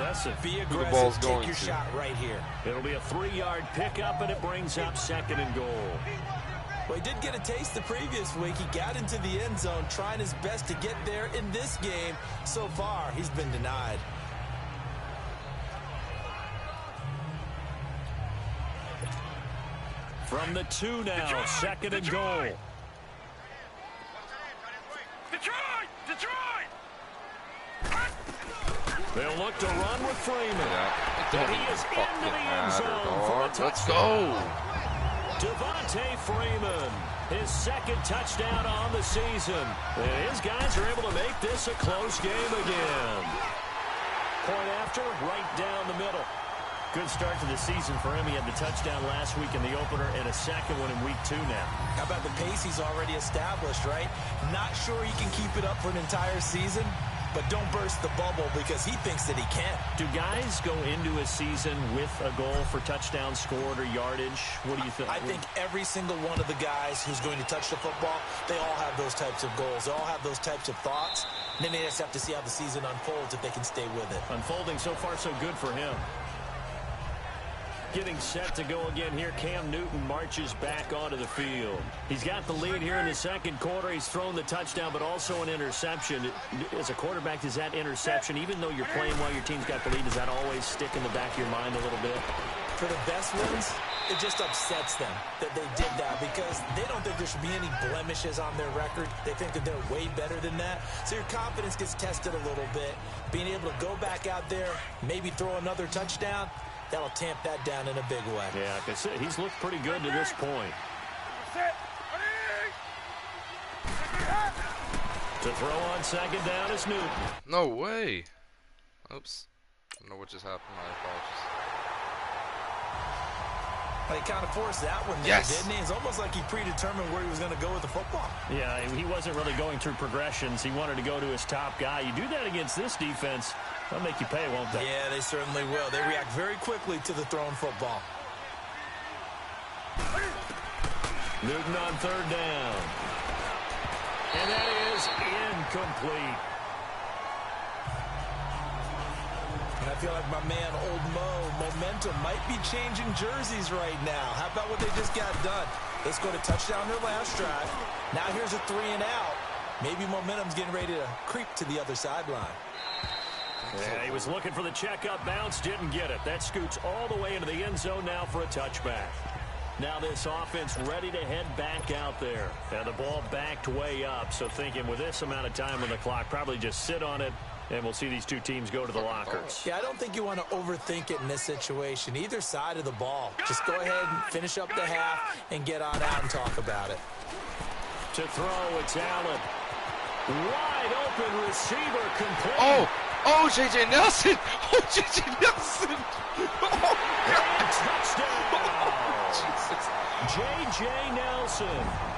H: Be
E: who the
H: aggressive.
E: ball's
H: Take
E: going
H: your
E: to.
H: shot right here.
G: It'll be a 3-yard pickup, and it brings up 2nd and goal.
H: Well, he did get a taste the previous week. He got into the end zone, trying his best to get there in this game. So far, he's been denied.
G: From the 2 now,
J: Detroit,
G: 2nd and
J: Detroit.
G: goal.
J: Detroit!
G: They'll look to run with Freeman. And he is into the end zone for a touchdown.
E: Let's go.
G: Devontae Freeman, his 2nd touchdown on the season. And his guys are able to make this a close game again. Point after, right down the middle. Good start to the season for him. He had the touchdown last week in the opener and a 2nd one in week 2 now.
H: How about the pace he's already established, right? Not sure he can keep it up for an entire season, but don't burst the bubble because he thinks that he can.
G: Do guys go into a season with a goal for touchdown scored or yardage? What do you think?
H: I think every single one of the guys who's going to touch the football, they all have those types of goals. They all have those types of thoughts. And then they just have to see how the season unfolds if they can stay with it.
G: Unfolding so far so good for him. Getting set to go again here. Cam Newton marches back onto the field. He's got the lead here in the 2nd quarter. He's thrown the touchdown, but also an interception. As a quarterback, does that interception, even though you're playing while your team's got the lead, does that always stick in the back of your mind a little bit?
H: For the best ones, it just upsets them that they did that because they don't think there should be any blemishes on their record. They think that they're way better than that. So your confidence gets tested a little bit. Being able to go back out there, maybe throw another touchdown, that'll tamp that down in a big way.
G: Yeah, because he's looked pretty good to this point. To throw on 2nd down is Newton.
E: No way. Oops. I don't know what just happened. My apologies.
H: He kind of forced that one there, didn't he? It's almost like he predetermined where he was going to go with the football.
G: Yeah, he wasn't really going through progressions. He wanted to go to his top guy. You do that against this defense, they'll make you pay, won't they?
H: Yeah, they certainly will. They react very quickly to the thrown football.
G: Newton on 3rd down. And that is incomplete.
H: And I feel like my man, Old Mo, momentum might be changing jerseys right now. How about what they just got done? They scored a touchdown their last drive. Now here's a 3 and out. Maybe momentum's getting ready to creep to the other sideline.
G: Yeah, he was looking for the checkup bounce, didn't get it. That scoots all the way into the end zone now for a touchback. Now this offense ready to head back out there. Now the ball backed way up, so thinking with this amount of time on the clock, probably just sit on it, and we'll see these two teams go to the lockers.
H: Yeah, I don't think you want to overthink it in this situation. Either side of the ball. Just go ahead and finish up the half and get on out and talk about it.
G: To throw, it's Allen. Wide open receiver complete.
E: Oh, J.J. Nelson. Oh, J.J. Nelson. Oh,
G: touchdown. J.J. Nelson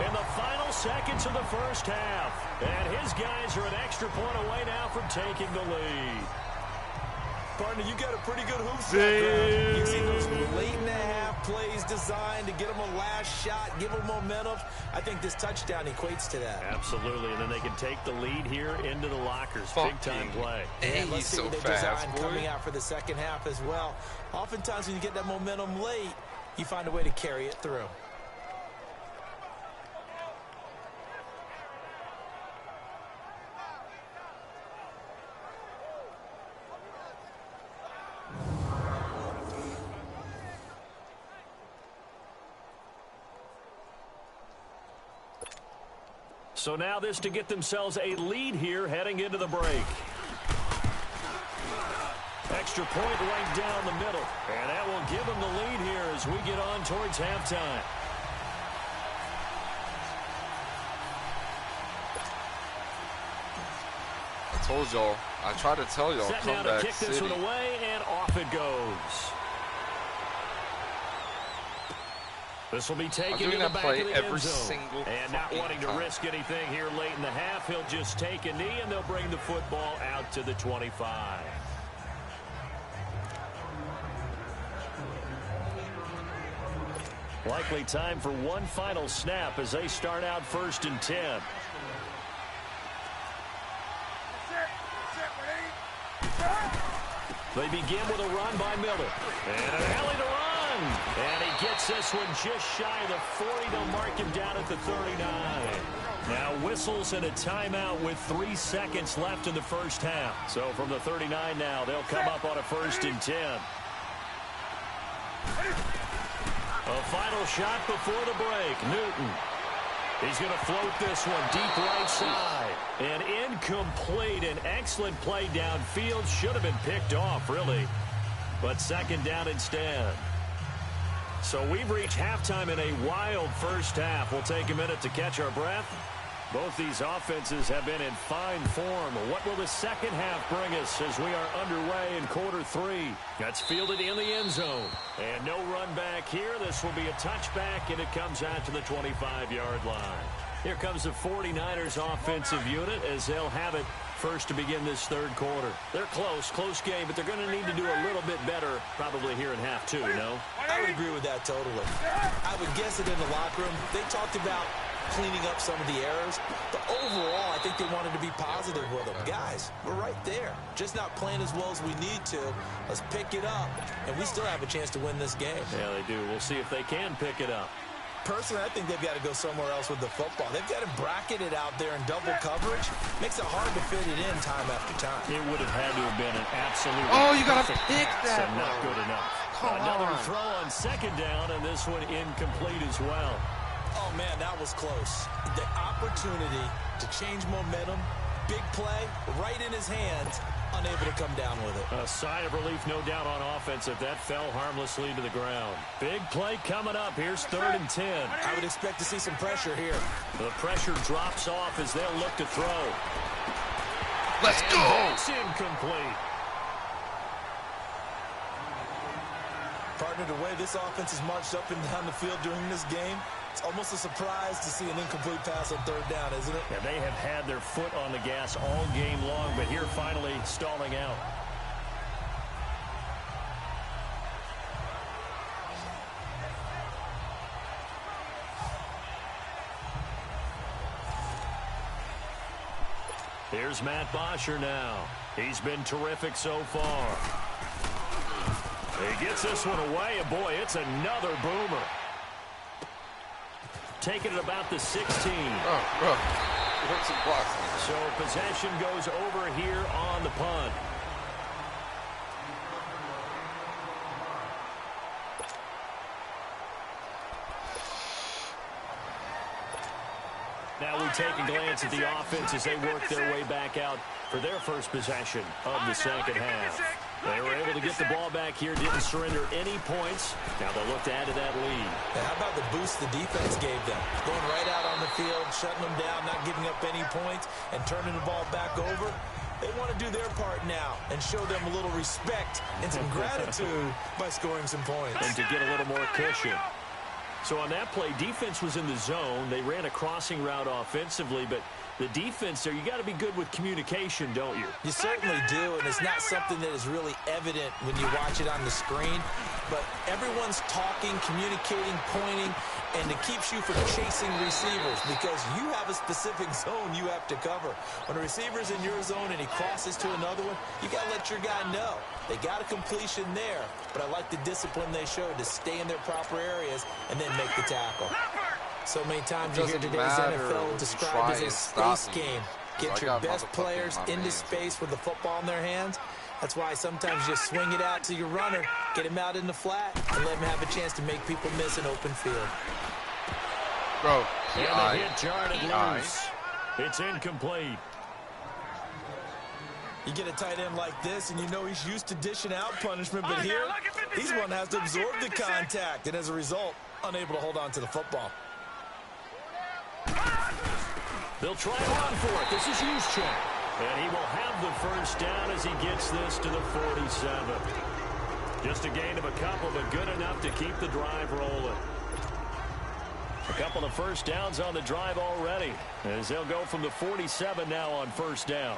G: in the final seconds of the first half. And his guys are an extra point away now from taking the lead.
H: Partner, you got a pretty good hoops background. You see those late in the half plays designed to get them a last shot, give them momentum. I think this touchdown equates to that.
G: Absolutely, and then they can take the lead here into the lockers. Big-time play.
H: And let's see what they design coming out for the second half as well. Oftentimes when you get that momentum late, you find a way to carry it through.
G: So now this to get themselves a lead here heading into the break. Extra point right down the middle. And that will give them the lead here as we get on towards halftime.
E: I told y'all. I tried to tell y'all.
G: Set now to kick this one away, and off it goes. This will be taken to the back of the end zone. And not wanting to risk anything here late in the half, he'll just take a knee, and they'll bring the football out to the 25. Likely time for one final snap as they start out 1st and 10. They begin with a run by Miller. And an alley to run. And he gets this one just shy of the 40. They'll mark him down at the 39. Now whistles and a timeout with 3 seconds left in the first half. So from the 39 now, they'll come up on a 1st and 10. A final shot before the break. Newton. He's going to float this one deep right side. And incomplete. An excellent play downfield. Should have been picked off, really. But 2nd down instead. So we've reached halftime in a wild first half. We'll take a minute to catch our breath. Both these offenses have been in fine form. What will the second half bring us as we are underway in quarter 3? That's fielded in the end zone. And no run back here. This will be a touchback, and it comes out to the 25-yard line. Here comes the 49ers offensive unit as they'll have it first to begin this 3rd quarter. They're close game, but they're going to need to do a little bit better probably here in half 2, no?
H: I would agree with that totally. I would guess that in the locker room, they talked about cleaning up some of the errors, but overall, I think they wanted to be positive with them. Guys, we're right there. Just not playing as well as we need to. Let's pick it up, and we still have a chance to win this game.
G: Yeah, they do. We'll see if they can pick it up.
H: Personally, I think they've got to go somewhere else with the football. They've got to bracket it out there in double coverage. Makes it hard to fit it in time after time.
G: It would have had to have been an absolute...
E: Oh, you got to pick that.
G: So not good enough. Another throw on 2nd down, and this one incomplete as well.
H: Oh, man, that was close. The opportunity to change momentum, big play, right in his hands, unable to come down with it.
G: A sigh of relief, no doubt, on offense if that fell harmlessly to the ground. Big play coming up. Here's 3rd and 10.
H: I would expect to see some pressure here.
G: The pressure drops off as they'll look to throw.
E: Let's go!
G: It's incomplete.
H: Partner, the way this offense has marched up and down the field during this game, it's almost a surprise to see an incomplete pass on 3rd down, isn't it?
G: Yeah, they have had their foot on the gas all game long, but here finally stalling out. Here's Matt Bosher now. He's been terrific so far. He gets this one away, and boy, it's another boomer. Taking it about the 16. So possession goes over here on the punt. Now we take a glance at the offense as they work their way back out for their first possession of the second half. They were able to get the ball back here, didn't surrender any points. Now they'll look to add to that lead.
H: Now, how about the boost the defense gave them? Going right out on the field, shutting them down, not giving up any points, and turning the ball back over. They want to do their part now and show them a little respect and some gratitude by scoring some points.
G: And to get a little more cushion. So on that play, defense was in the zone. They ran a crossing route offensively, but the defense there, you got to be good with communication, don't you?
H: You certainly do, and it's not something that is really evident when you watch it on the screen. But everyone's talking, communicating, pointing, and it keeps you from chasing receivers because you have a specific zone you have to cover. When a receiver's in your zone and he crosses to another one, you got to let your guy know. They got a completion there, but I like the discipline they showed to stay in their proper areas and then make the tackle. So many times you hear today's NFL described as a space game. Get your best players into space with the football in their hands. That's why sometimes you swing it out to your runner, get him out in the flat, and let him have a chance to make people miss an open field.
E: Bro,
G: and the hit jarred loose. It's incomplete.
H: You get a tight end like this, and you know he's used to dishing out punishment, but here, he's one that has to absorb the contact, and as a result, unable to hold on to the football.
G: They'll try to run for it. This is Juszczyk. And he will have the first down as he gets this to the 47. Just a gain of a couple, but good enough to keep the drive rolling. couple of first downs on the drive already, as they'll go from the 47 now on first down.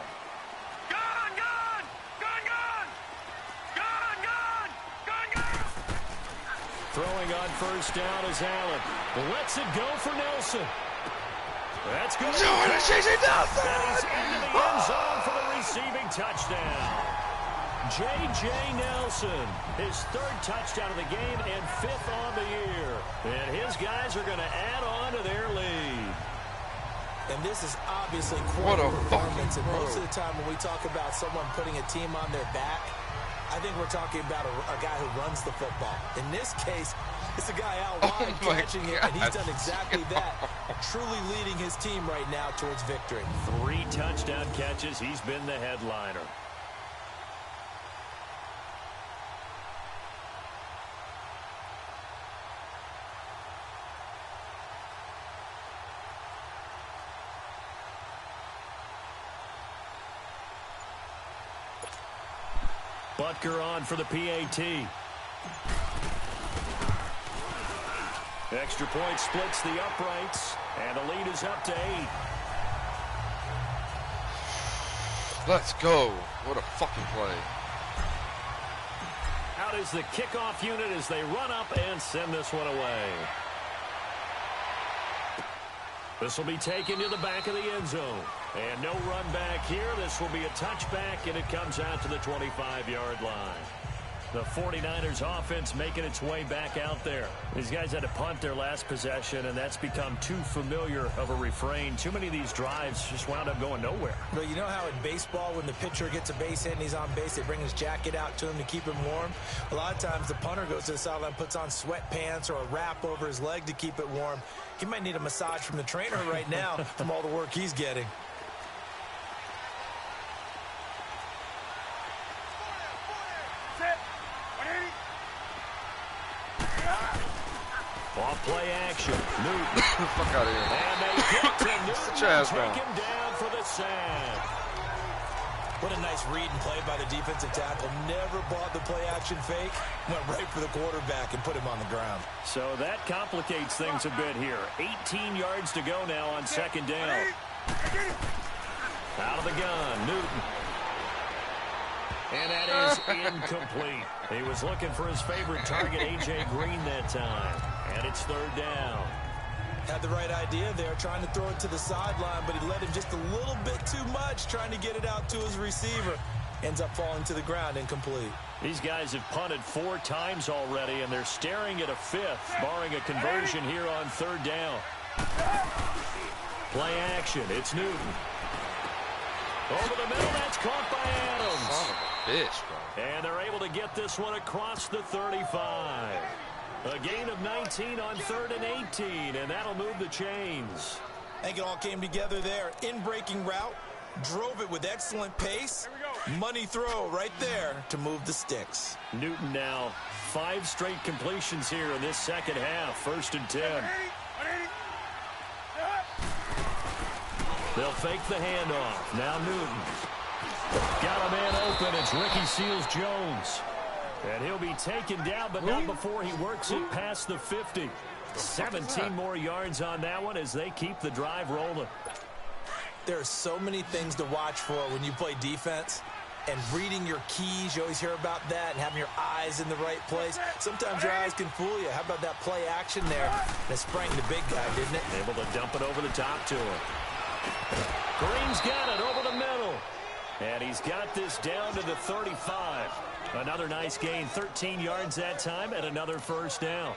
G: Throwing on first down is Allen. Lets it go for Nelson. That's good.
E: Jordan J.J. Nelson!
G: And he's into the end zone for the receiving touchdown. J.J. Nelson, his third touchdown of the game and fifth on the year. And his guys are going to add on to their lead.
H: And this is obviously quite a performance. And most of the time when we talk about someone putting a team on their back, I think we're talking about a guy who runs the football. In this case, it's a guy out wide catching it, and he's done exactly that, truly leading his team right now towards victory.
G: 3 touchdown catches. He's been the headliner. Butker on for the PAT. Extra point splits the uprights, and the lead is up to 8.
E: Let's go. What a fucking play.
G: Out is the kickoff unit as they run up and send this one away. This will be taken to the back of the end zone. And no run back here. This will be a touchback, and it comes out to the 25-yard line. The 49ers offense making its way back out there. These guys had to punt their last possession, and that's become too familiar of a refrain. Too many of these drives just wound up going nowhere.
H: But you know how in baseball, when the pitcher gets a base hit and he's on base, they bring his jacket out to him to keep him warm? A lot of times the punter goes to the sideline, puts on sweatpants or a wrap over his leg to keep it warm. He might need a massage from the trainer right now from all the work he's getting.
G: Off play action. Newton.
E: Fuck out of here.
G: And they get to Newton.
E: Take
G: him down for the sack.
H: What a nice read and play by the defensive tackle. Never bought the play action fake. Went right for the quarterback and put him on the ground.
G: So that complicates things a bit here. 18 yards to go now on second down. Out of the gun, Newton. And that is incomplete. He was looking for his favorite target, A.J. Green, that time. And it's third down.
H: Had the right idea there, trying to throw it to the sideline, but he let him just a little bit too much, trying to get it out to his receiver. Ends up falling to the ground, incomplete.
G: These guys have punted 4 times already, and they're staring at a 5th, barring a conversion here on third down. Play action, it's Newton. Over the middle, that's caught by Adams.
E: Son of a bitch, bro.
G: And they're able to get this one across the 35. A gain of 19 on 3rd and 18, and that'll move the chains.
H: I think it all came together there. In-breaking route, drove it with excellent pace. Money throw right there to move the sticks.
G: Newton now 5 straight completions here in this second half. 1st and 10. They'll fake the handoff. Now Newton. Got a man open. It's Ricky Seals-Jones. And he'll be taken down, but not before he works it past the 50. 17 more yards on that one as they keep the drive rolling.
H: There are so many things to watch for when you play defense. And reading your keys, you always hear about that, and having your eyes in the right place. Sometimes your eyes can fool you. How about that play action there? That sprang the big guy, didn't it?
G: Able to dump it over the top to him. Green's got it over the middle. And he's got this down to the 35. Another nice gain, 13 yards that time, and another first down.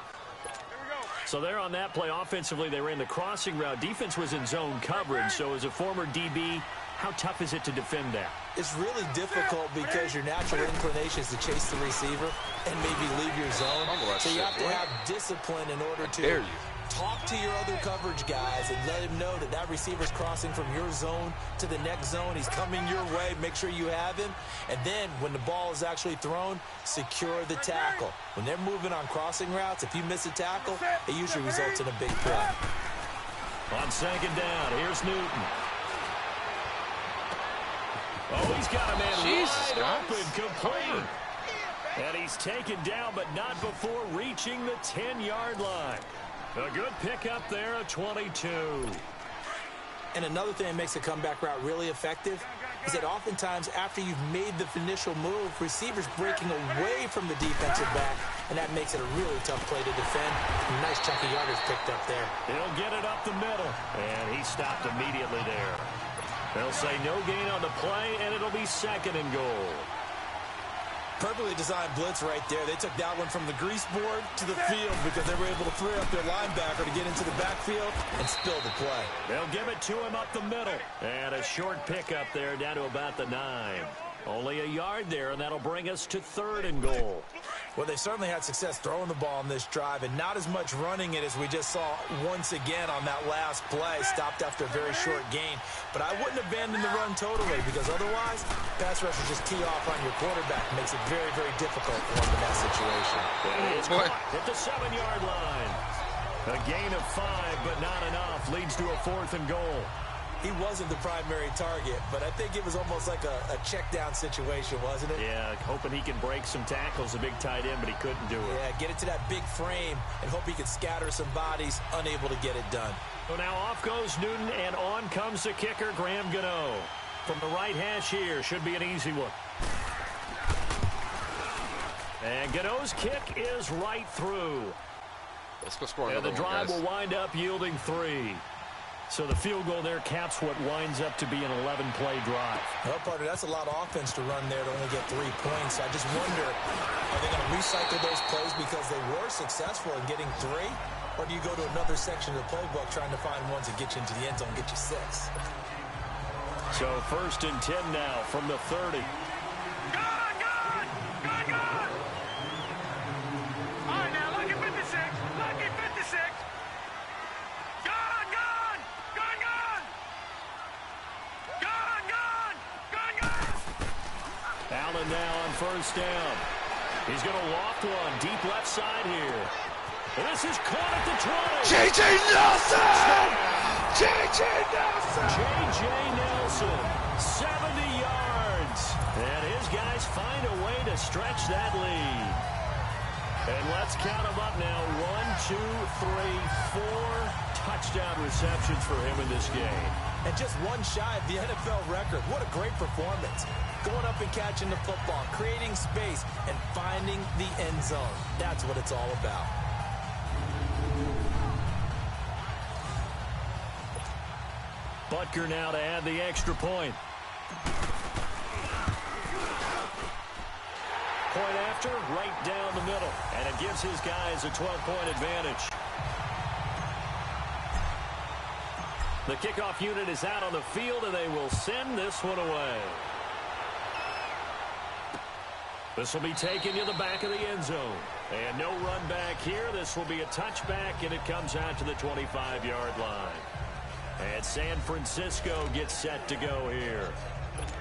G: So there on that play, offensively, they ran the crossing route. Defense was in zone coverage, so as a former DB, how tough is it to defend that?
H: It's really difficult because your natural inclination is to chase the receiver and maybe leave your zone. So you have to have discipline in order to talk to your other coverage guys and let him know that that receiver's crossing from your zone to the next zone. He's coming your way. Make sure you have him. And then when the ball is actually thrown, secure the tackle. When they're moving on crossing routes, if you miss a tackle, it usually results in a big play.
G: On second down, here's Newton. Oh, he's got a man wide open, complete. And he's taken down, but not before reaching the 10-yard line. A good pickup there at 22.
H: And another thing that makes a comeback route really effective is that oftentimes after you've made the initial move, receivers breaking away from the defensive back, and that makes it a really tough play to defend. Nice chunk of yardage picked up there.
G: He'll get it up the middle, and he stopped immediately there. They'll say no gain on the play, and it'll be 2nd and goal.
H: Perfectly designed blitz right there. They took that one from the grease board to the field because they were able to free up their linebacker to get into the backfield and spill the play.
G: They'll give it to him up the middle. And a short pickup there down to about the 9. Only a yard there, and that'll bring us to 3rd and goal.
H: Well, they certainly had success throwing the ball in this drive, and not as much running it as we just saw once again on that last play. Stopped after a very short gain. But I wouldn't abandon the run totally, because otherwise, pass rushers just tee off on your quarterback. Makes it very, very difficult for him in that situation.
G: It's caught at the 7-yard line. A gain of 5, but not enough. Leads to a 4th and goal.
H: He wasn't the primary target, but I think it was almost like a check-down situation, wasn't it?
G: Yeah, hoping he can break some tackles, a big tight end, but he couldn't do it.
H: Yeah, get it to that big frame and hope he can scatter some bodies, unable to get it done.
G: So now off goes Newton, and on comes the kicker, Graham Gano. From the right hash here, should be an easy one. And Gano's kick is right through.
E: Let's go score
G: and
E: another
G: the drive
E: one,
G: will wind up yielding 3. So the field goal there caps what winds up to be an 11-play drive.
H: Well, partner, that's a lot of offense to run there to only get 3 points. I just wonder, are they going to recycle those plays because they were successful in getting 3? Or do you go to another section of the playbook trying to find ones that get you into the end zone and get you 6?
G: So 1st and 10 now from the 30.
J: All right, now, lucky 56. Lucky 56.
G: Allen now on 1st down. He's going to loft one deep left side here. And this is caught at the 20.
E: J.J. Nelson! J.J. Nelson!
G: J.J. Nelson, 70 yards. And his guys find a way to stretch that lead. And let's count them up now. 1, 2, 3, 4 touchdown receptions for him in this game.
H: And just one shy of the NFL record. What a great performance. Going up and catching the football, creating space, and finding the end zone. That's what it's all about.
G: Butker now to add the extra point. Point after, right down the middle. And it gives his guys a 12-point advantage. The kickoff unit is out on the field, and they will send this one away. This will be taken to the back of the end zone. And no run back here. This will be a touchback, and it comes out to the 25-yard line. And San Francisco gets set to go here.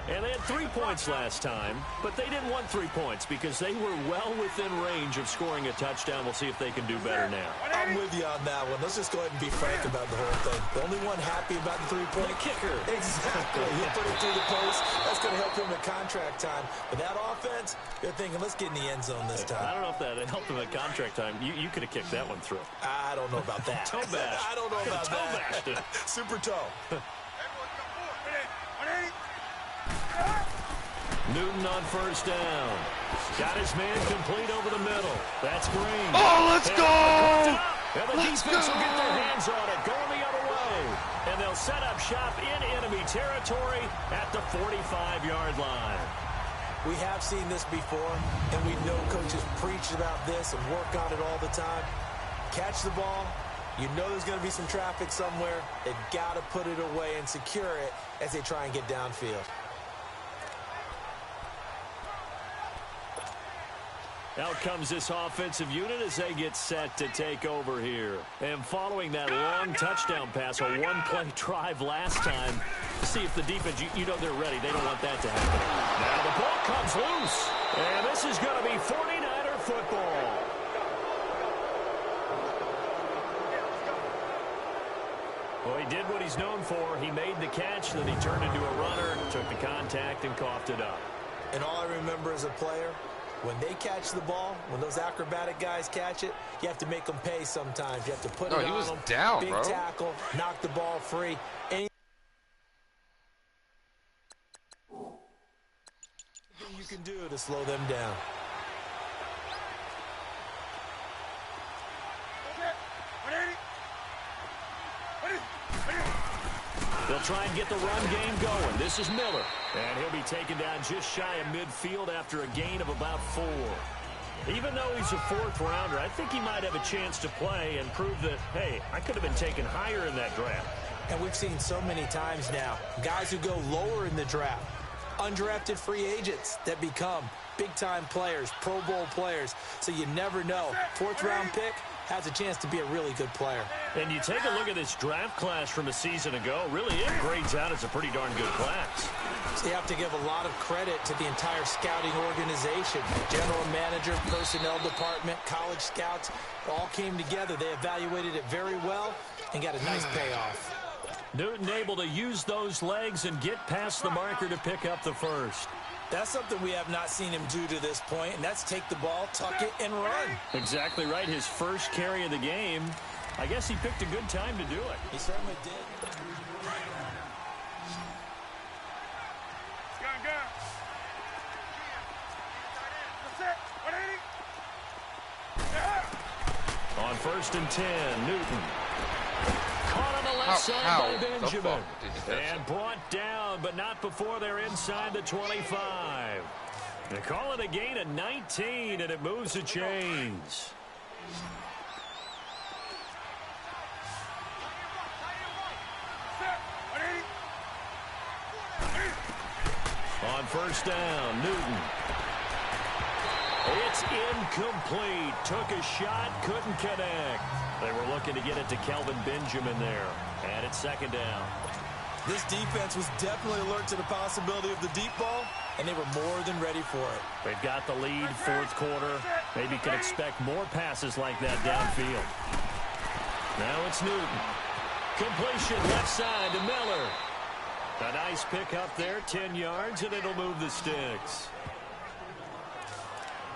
G: And they had 3 points last time, but they didn't want 3 points because they were well within range of scoring a touchdown. We'll see if they can do better now.
H: I'm with you on that one. Let's just go ahead and be frank about the whole thing. The only one happy about the 3-point
G: kicker.
H: Exactly. He'll put it through the post. That's going to help him at contract time. But that offense, they're thinking, let's get in the end zone this time.
G: I don't know if that helped him at contract time. You could have kicked that one through.
H: I don't know about that.
G: Toe bash.
H: I don't know about
G: toe
H: that.
G: Bashed it.
H: Super toe.
G: Newton on 1st down. Got his man complete over the middle. That's Green.
E: Oh, let's go!
G: And the defense will get their hands on it, going the other way. And they'll set up shop in enemy territory at the 45-yard line.
H: We have seen this before, and we know coaches preach about this and work on it all the time. Catch the ball. You know there's going to be some traffic somewhere. They've got to put it away and secure it as they try and get downfield.
G: Out comes this offensive unit as they get set to take over here. And following that long touchdown pass, a one-play drive last time, to see if the defense, you know they're ready. They don't want that to happen. Now the ball comes loose. And this is going to be 49er football. Well, he did what he's known for. He made the catch, then he turned into a runner, took the contact, and coughed it up.
H: And all I remember as a player When they catch the ball, when those acrobatic guys catch it, you have to make them pay sometimes. You have to put it on them.
E: He was down,
H: big
E: bro.
H: tackle, knock the ball free. Anything you can do to slow them down.
G: They'll try and get the run game going. This is Miller. And he'll be taken down just shy of midfield after a gain of about 4. Even though he's a 4th rounder, I think he might have a chance to play and prove that, hey, I could have been taken higher in that draft.
H: And we've seen so many times now, guys who go lower in the draft, undrafted free agents that become big-time players, Pro Bowl players. So you never know. 4th-round pick has a chance to be a really good player.
G: And you take a look at this draft class from a season ago, really it grades out as a pretty darn good class.
H: So you have to give a lot of credit to the entire scouting organization. General manager, personnel department, college scouts, all came together. They evaluated it very well and got a nice payoff.
G: Newton able to use those legs and get past the marker to pick up the first.
H: That's something we have not seen him do to this point, and that's take the ball, tuck it, and run.
G: Exactly right. His first carry of the game. I guess he picked a good time to do it.
H: He certainly did.
G: On 1st and 10, Newton. Caught on the left side by Benjamin. And brought down, but not before they're inside the 25. They call it a gain of 19, and it moves the chains. On 1st down, Newton. It's incomplete. Took a shot, couldn't connect. They were looking to get it to Kelvin Benjamin there. And it's 2nd down.
H: This defense was definitely alert to the possibility of the deep ball, and they were more than ready for it.
G: They've got the lead, 4th quarter. Maybe can expect more passes like that downfield. Now it's Newton. Completion left side to Miller. A nice pick up there, 10 yards, and it'll move the sticks.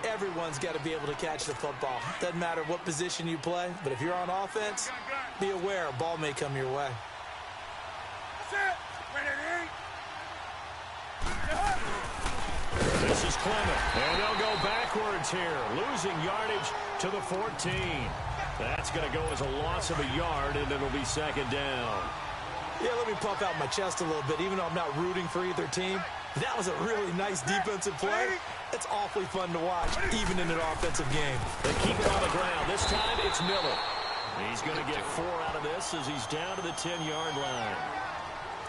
H: Everyone's got to be able to catch the football. Doesn't matter what position you play, but if you're on offense, be aware a ball may come your way.
G: This is Clement, and they'll go backwards here, losing yardage to the 14. That's going to go as a loss of a yard, and it'll be 2nd down.
H: Yeah, let me puff out my chest a little bit, even though I'm not rooting for either team. That was a really nice defensive play. It's awfully fun to watch, even in an offensive game.
G: They keep it on the ground. This time, it's Miller. He's going to get 4 out of this as he's down to the 10-yard line.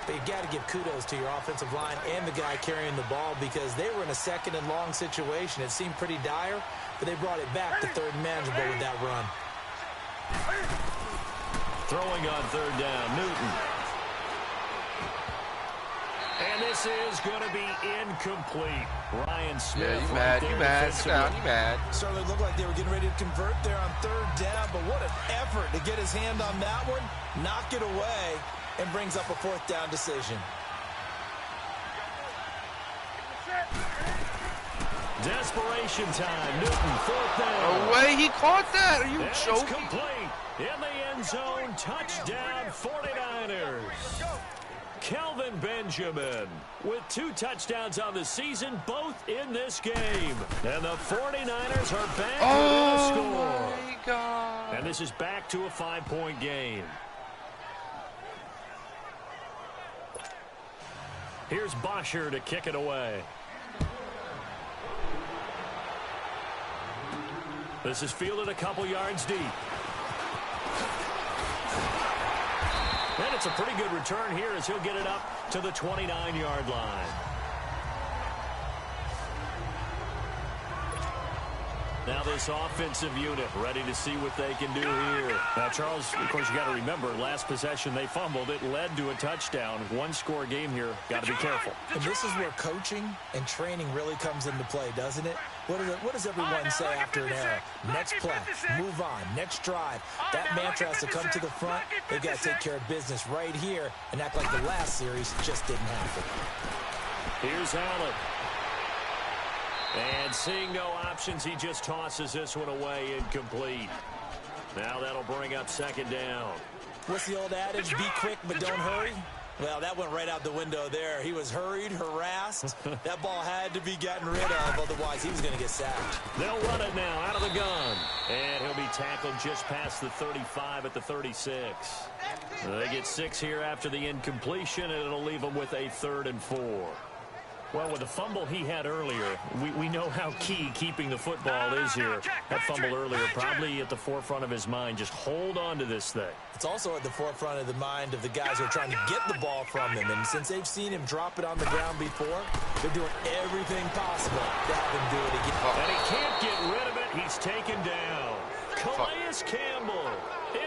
H: But you've got to give kudos to your offensive line and the guy carrying the ball because they were in a 2nd and long situation. It seemed pretty dire, but they brought it back to 3rd and manageable with that run.
G: Throwing on 3rd down, Newton. And this is going to be incomplete. Ryan Smith.
E: Yeah, you mad. You mad. Sit down. You mad.
H: Certainly looked like they were getting ready to convert there on 3rd down, but what an effort to get his hand on that one, knock it away, and brings up a 4th down decision.
G: Desperation time. Newton, 4th down.
E: No way he caught that. Are you
G: It's
E: joking?
G: complete. In the end zone. Touchdown, 49ers. Kelvin Benjamin with 2 touchdowns on the season, both in this game. And the 49ers are back within a score.
E: Oh, my God.
G: And this is back to a 5-point game. Here's Bosher to kick it away. This is fielded a couple yards deep. And it's a pretty good return here as he'll get it up to the 29-yard line. Now this offensive unit ready to see what they can do here. Now, Charles, of course, you got to remember, last possession they fumbled. It led to a touchdown. 1-score game here. Got to be careful.
H: And this is where coaching and training really comes into play, doesn't it? What does everyone say after an error? Next play, move on, next drive. That mantra has to come to the front. They've got to take care of business right here and act like the last series just didn't happen.
G: Here's Allen. And seeing no options, he just tosses this one away, incomplete. Now that'll bring up second down.
H: What's the old adage? Be quick, but don't hurry. Well, that went right out the window there. He was hurried, harassed. That ball had to be gotten rid of, otherwise he was going to get sacked.
G: They'll run it now out of the gun. And he'll be tackled just past the 35 at the 36. They get 6 here after the incompletion, and it'll leave them with a 3rd and 4. Well, with the fumble he had earlier, we know how key keeping the football is here. That fumble earlier probably at the forefront of his mind. Just hold on to this thing.
H: It's also at the forefront of the mind of the guys who are trying to get the ball from him. And since they've seen him drop it on the ground before, they're doing everything possible to have him do it again.
G: And he can't get rid of it. He's taken down. Calais Campbell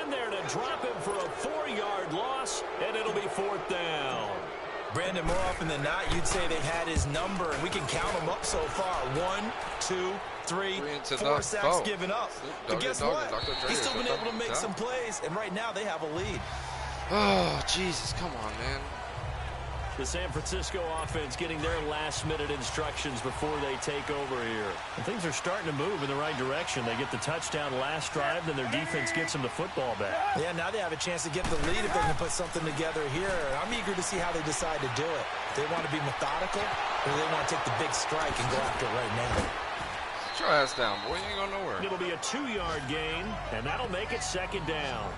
G: in there to drop him for a 4-yard loss, and it'll be 4th down.
H: Brandon, more often than not, you'd say they've had his number, and we can count them up so far. 1, 2, 3, 4 sacks given up. But guess what? He's still been able to make some plays, and right now they have a lead.
E: Oh, Jesus, come on, man.
G: The San Francisco offense getting their last-minute instructions before they take over here. And things are starting to move in the right direction. They get the touchdown last drive, then their defense gets them the football back.
H: Yeah, now they have a chance to get the lead if they can put something together here. I'm eager to see how they decide to do it. They want to be methodical, or they want to take the big strike and go after it right now.
E: Sit your ass down, boy. You ain't going nowhere.
G: It'll be a 2-yard gain, and that'll make it second down.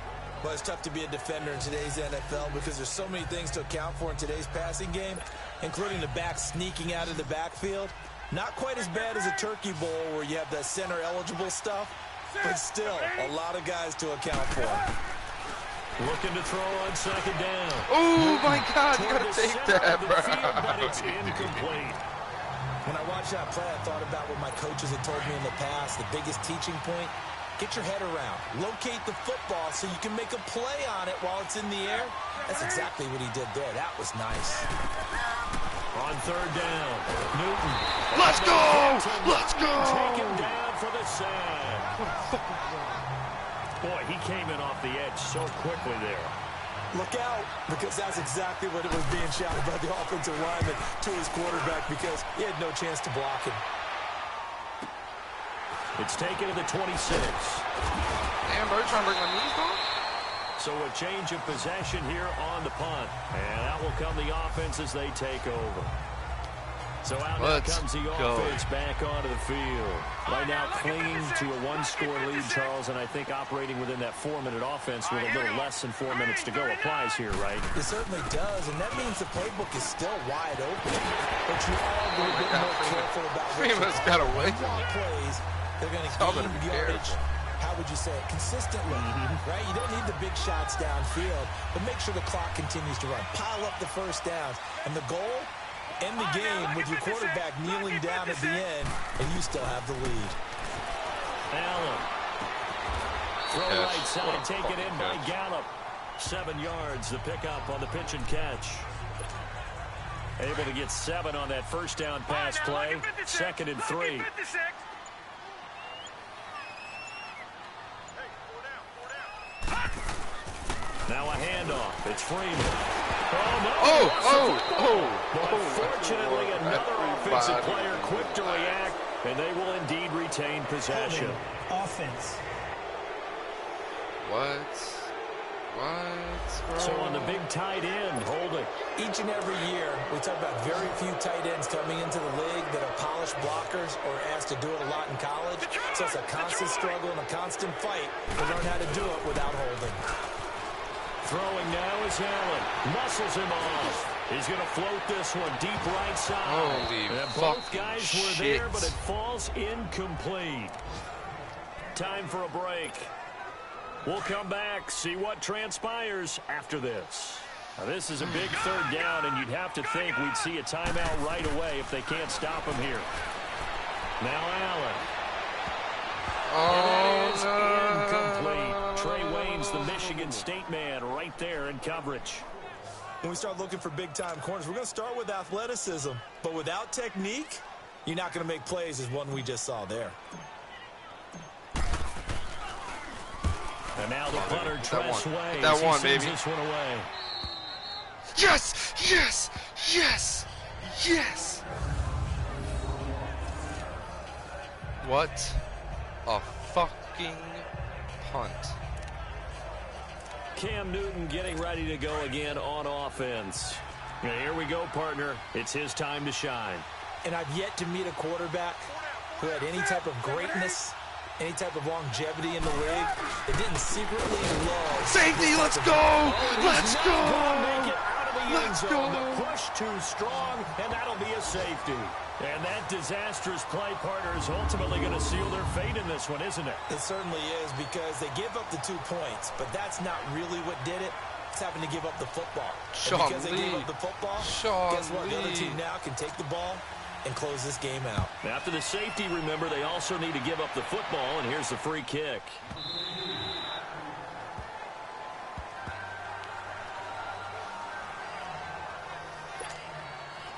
H: Well, it's tough to be a defender in today's NFL because there's so many things to account for in today's passing game, including the back sneaking out of the backfield. Not quite as bad as a turkey bowl where you have the center-eligible stuff, but still a lot of guys to account for.
G: Looking to throw on second down.
E: Oh, my God, you got to take that, bro.
G: But it's incomplete.
H: When I watched that play, I thought about what my coaches had told me in the past. The biggest teaching point, get your head around. Locate the football so you can make a play on it while it's in the air. That's exactly what he did there. That was nice.
G: On third down, Newton.
E: Let's go! Let's go!
G: Taken down for the sack. Boy, he came in off the edge so quickly there.
H: Look out, because that's exactly what it was being shouted by the offensive lineman to his quarterback because he had no chance to block him.
G: It's taken to the 26.
E: Damn, bro, you trying to break my knees, bro?
G: So a change of possession here on the punt. And out will come the offense as they take over. So out now comes the offense back onto the field. Right now clinging to a 1-score lead, Charles, and I think operating within that 4-minute offense with a little less than 4 minutes to go applies here, right?
H: It certainly does, and that means the playbook is still wide open. But you are a little bit more careful about what
E: Freeman's got away.
H: plays. They're going to gain yardage. How would you say it? Consistently, right? You don't need the big shots downfield, but make sure the clock continues to run. Pile up the first downs, and the goal, end the game with your quarterback kneeling down at the end, and you still have the lead.
G: Allen. Throw right side, taken in by Gallup. 7 yards, the pickup on the pitch and catch. Able to get 7 on that first down pass play. 2nd and 3. Now a handoff. It's Freeman. Fortunately, another offensive player quick to react, and they will indeed retain possession.
I: Offense.
E: What? Bro?
G: So on the big tight end, holding.
H: Each and every year, we talk about very few tight ends coming into the league that are polished blockers or asked to do it a lot in college. So it's a constant struggle and a constant fight to learn how to do it without holding.
G: Throwing now is Allen. Muscles him off. He's going to float this one deep right side.
E: Holy
G: and both guys were there, but it falls incomplete. Time for a break. We'll come back, see what transpires after this. Now, this is a big third down, and you'd have to think we'd see a timeout right away if they can't stop him here. Now Allen.
E: Oh,
G: it is incomplete. Trey Wayne's the Michigan State man right there in coverage.
H: When we start looking for big-time corners, we're going to start with athleticism. But without technique, you're not going to make plays as one we just saw there.
G: And now the punter, Tress Way.
E: That one, baby.
G: This one away.
E: Yes! Yes! Yes! Yes! What a fucking punt.
G: Cam Newton getting ready to go again on offense. And here we go, partner. It's his time to shine.
H: And I've yet to meet a quarterback who had any type of greatness, any type of longevity in the league that didn't secretly love.
E: Safety, let's go! Let's go!
G: Make it out of the end zone. The push too strong, and that'll be a safety. And that disastrous play, partner, is ultimately going to seal their fate in this one, isn't it?
H: It certainly is, because they give up the 2 points, but that's not really what did it. It's having to give up the football. And because they gave up the football, guess what? The other team now can take the ball and close this game out.
G: After the safety, remember, they also need to give up the football, and here's the free kick.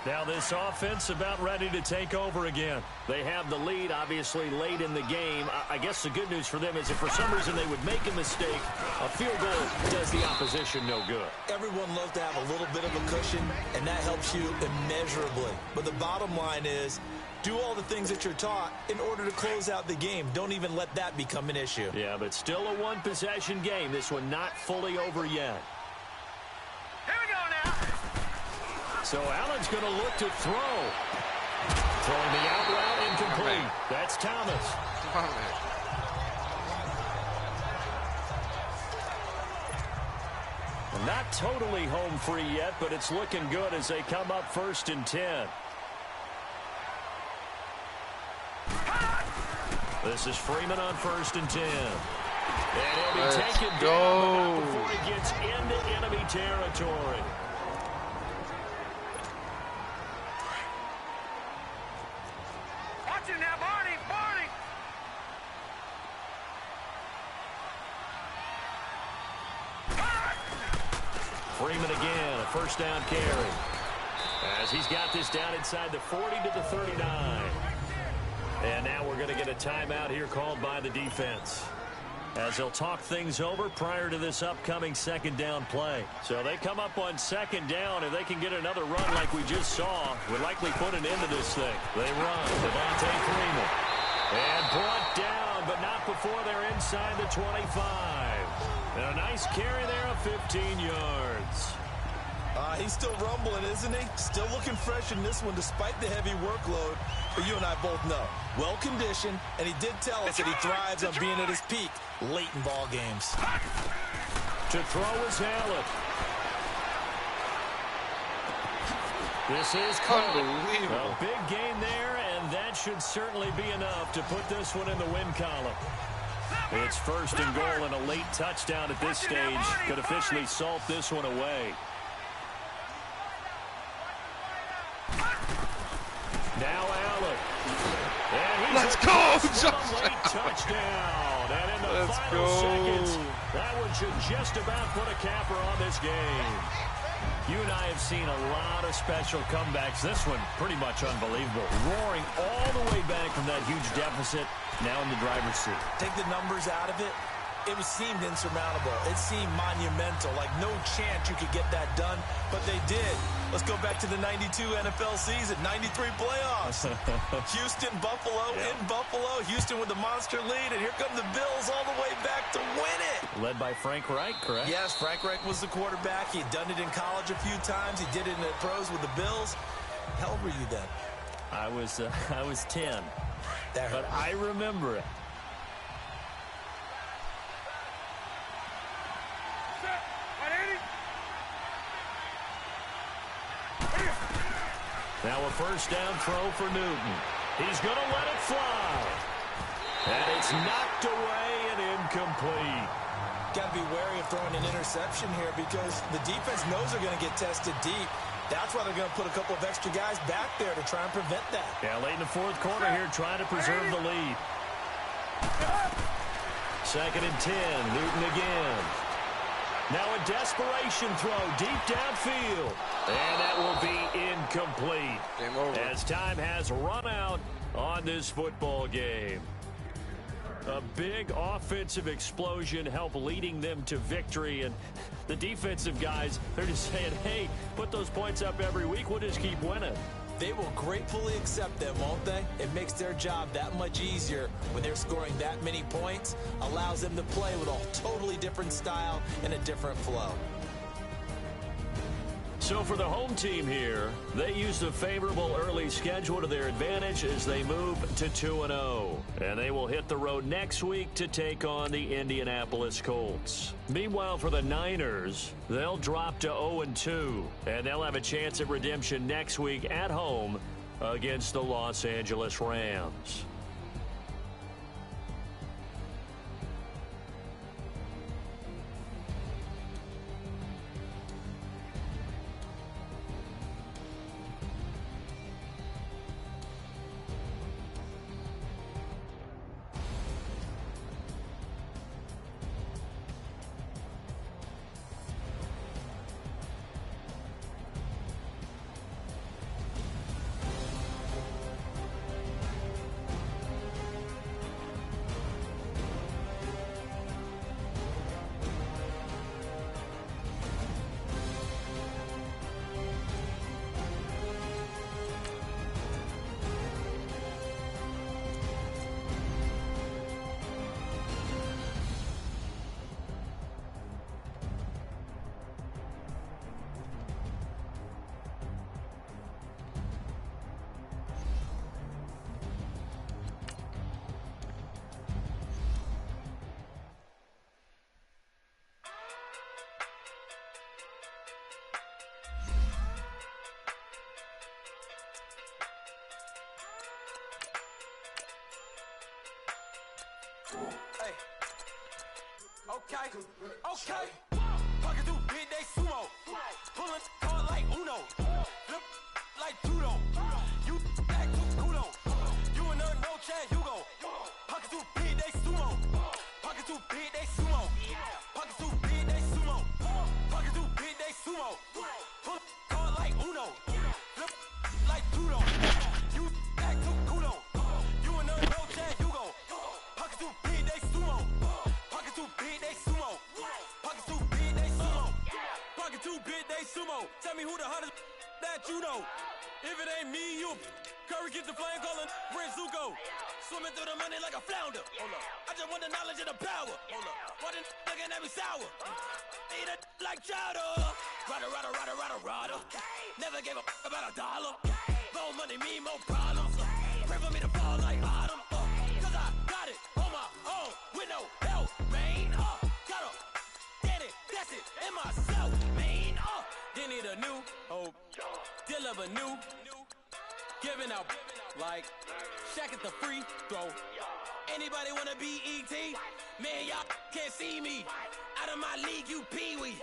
G: Now this offense about ready to take over again. They have the lead, obviously, late in the game. I guess the good news for them is if for some reason they would make a mistake, a field goal does the opposition no good.
H: Everyone loves to have a little bit of a cushion, and that helps you immeasurably. But the bottom line is, do all the things that you're taught in order to close out the game. Don't even let that become an issue.
G: Yeah, but still a one-possession game. This one not fully over yet.
J: Here we go now.
G: So Allen's going to look to throw. Throwing the out route incomplete. That's Thomas. Not totally home free yet, but it's looking good as they come up 1st and 10. This is Freeman on 1st and 10. And he'll be taken down before he gets into enemy territory.
J: Watch it now, Barney, Barney.
G: Freeman again, a 1st down carry. As he's got this down inside the 40 to the 39. And now we're going to get a timeout here called by the defense, as they'll talk things over prior to this upcoming 2nd down play. So they come up on 2nd down. If they can get another run like we just saw, we'll likely put an end to this thing. They run. Devontae Freeman. And brought down, but not before they're inside the 25. And a nice carry there of 15 yards.
H: He's still rumbling, isn't he? Still looking fresh in this one despite the heavy workload. But you and I both know, well-conditioned, and he did tell us that he thrives on being at his peak late in ball games.
G: To throw is Allen. This is
E: unbelievable.
G: A big gain there, and that should certainly be enough to put this one in the win column. It's 1st and goal, and a late touchdown at this stage could officially salt this one away. Now Allen. And
E: let's go,
G: Josh. Late touchdown. And in the final seconds, that one should just about put a capper on this game. You and I have seen a lot of special comebacks. This one pretty much unbelievable. Roaring all the way back from that huge deficit, now in the driver's seat.
H: Take the numbers out of it. It seemed insurmountable. It seemed monumental, like no chance you could get that done, but they did. Let's go back to the 92 NFL season, 93 playoffs. Houston, Buffalo, in Buffalo. Houston with the monster lead, and here come the Bills all the way back to win it.
G: Led by Frank Reich, correct?
H: Yes, Frank Reich was the quarterback. He'd done it in college a few times. He did it in the pros with the Bills. How old were you then?
G: I was 10.
H: But
G: I remember it. Now a 1st down throw for Newton. He's going to let it fly. And it's knocked away and incomplete.
H: Got to be wary of throwing an interception here because the defense knows they're going to get tested deep. That's why they're going to put a couple of extra guys back there to try and prevent that.
G: Yeah, late in the 4th quarter here, trying to preserve the lead. 2nd and 10, Newton again. Now a desperation throw deep downfield. And that will be incomplete.
E: Game over.
G: As time has run out on this football game. A big offensive explosion helped leading them to victory. And the defensive guys, they're just saying, hey, put those points up every week. We'll just keep winning.
H: they will gratefully accept them, won't they? It makes their job that much easier when they're scoring that many points, allows them to play with a totally different style and a different flow.
G: So for the home team here, they used a favorable early schedule to their advantage as they move to 2-0. And they will hit the road next week to take on the Indianapolis Colts. Meanwhile, for the Niners, they'll drop to 0-2. And they'll have a chance at redemption next week at home against the Los Angeles Rams.
L: Hey. Okay. Pocket too big, they sumo. Pulling hard like Uno. Flip like judo. You act too kudo. You and her, no chance, you go. Pocket too big, they sumo. Pocket too big, they sumo. Pocket too big, they sumo. Pocket too big, they sumo. Pull hard like Uno. Flip like judo. You act too kudo. You and her, no chance, you go. Pocket too big, they sumo. Pocket too big, they sumo. Pocket too big, they sumo. Pocket too big, they sumo. Tell me who the hottest that you know. If it ain't me, you Curry get the flame calling Prince Zuko. Swimming through the money like a flounder. I just want the knowledge and the power. Why the looking at me sour? Eat it like chowder. Rada. Never gave a about a dollar. More money, me, more problems. Pray for me to fall like autumn. Cause I got it on my own with no help, man. Got a daddy, that's it, and myself, man. They need a new hope, deal of a new, giving out like Shaq at the free throw. Anybody wanna be ET? Man, y'all can't see me. Out of my league, you pee-wee.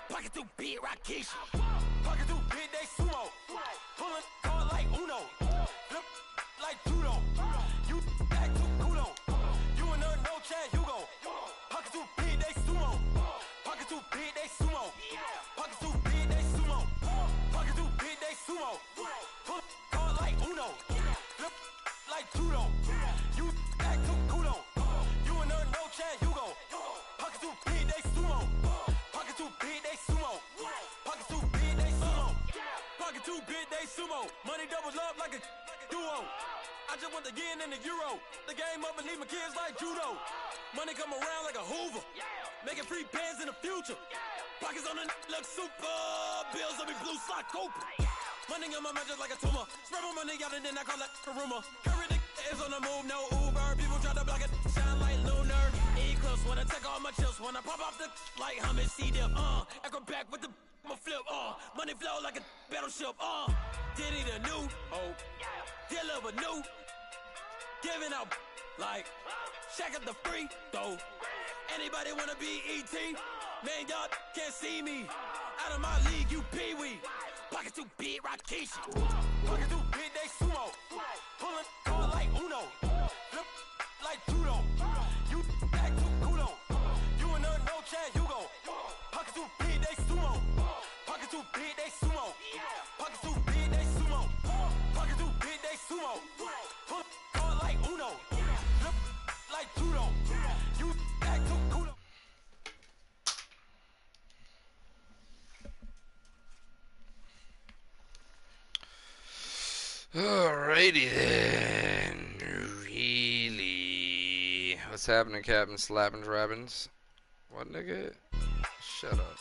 L: Pocket too big, Rakish. Pocket too big, they sumo. Pulling hard like Uno. Flip like judo. You act too kudo. You and her, no chance, you go. Pocket too big, they sumo. Pocket too big, they sumo. Pocket too big, they sumo. Pocket too big, they sumo. Pull hard like Uno. Flip like judo. You act too kudo. You and her, no chance, you go. Pocket too big, they sumo. Pocket too big, they sumo. Pocket too big, they sumo. Pocket too big, they sumo. Money doubles up like a duo. I just want the yen and the euro. The game up and leave my kids like judo. Money come around like a Hoover. Making free pants in the future. Pockets on the look super. Bills on me blue slot Cooper. Money on my mind just like a tumor. Spread my money out and then I call that a rumor. Curry the is on the move, no Uber. People try to block it, shine like lunar. Eclipse wanna take all my chips. Wanna pop off the like hummus, see them. Acrobat with the flip. Money flow like a battleship. Diddy the new hope. Deal of a new. Giving out like Shaq at the free throw. Anybody wanna be ET? Man, y'all can't see me. Out of my league, you pee-wee. Pocket too big, Rakish. Pocket too big, they sumo. Pulling hard like Uno. Flip like judo. You act too kudo. You and her, no chance, you go. Pocket too big, they sumo. Pocket too big, they sumo. Pocket too big, they sumo. Pocket too big, they sumo. Pull hard like Uno. Flip like judo. You act too kudo.
E: Alrighty then. Really. What's happening, Captain Slappin' Drabbins? What, nigga? Shut up.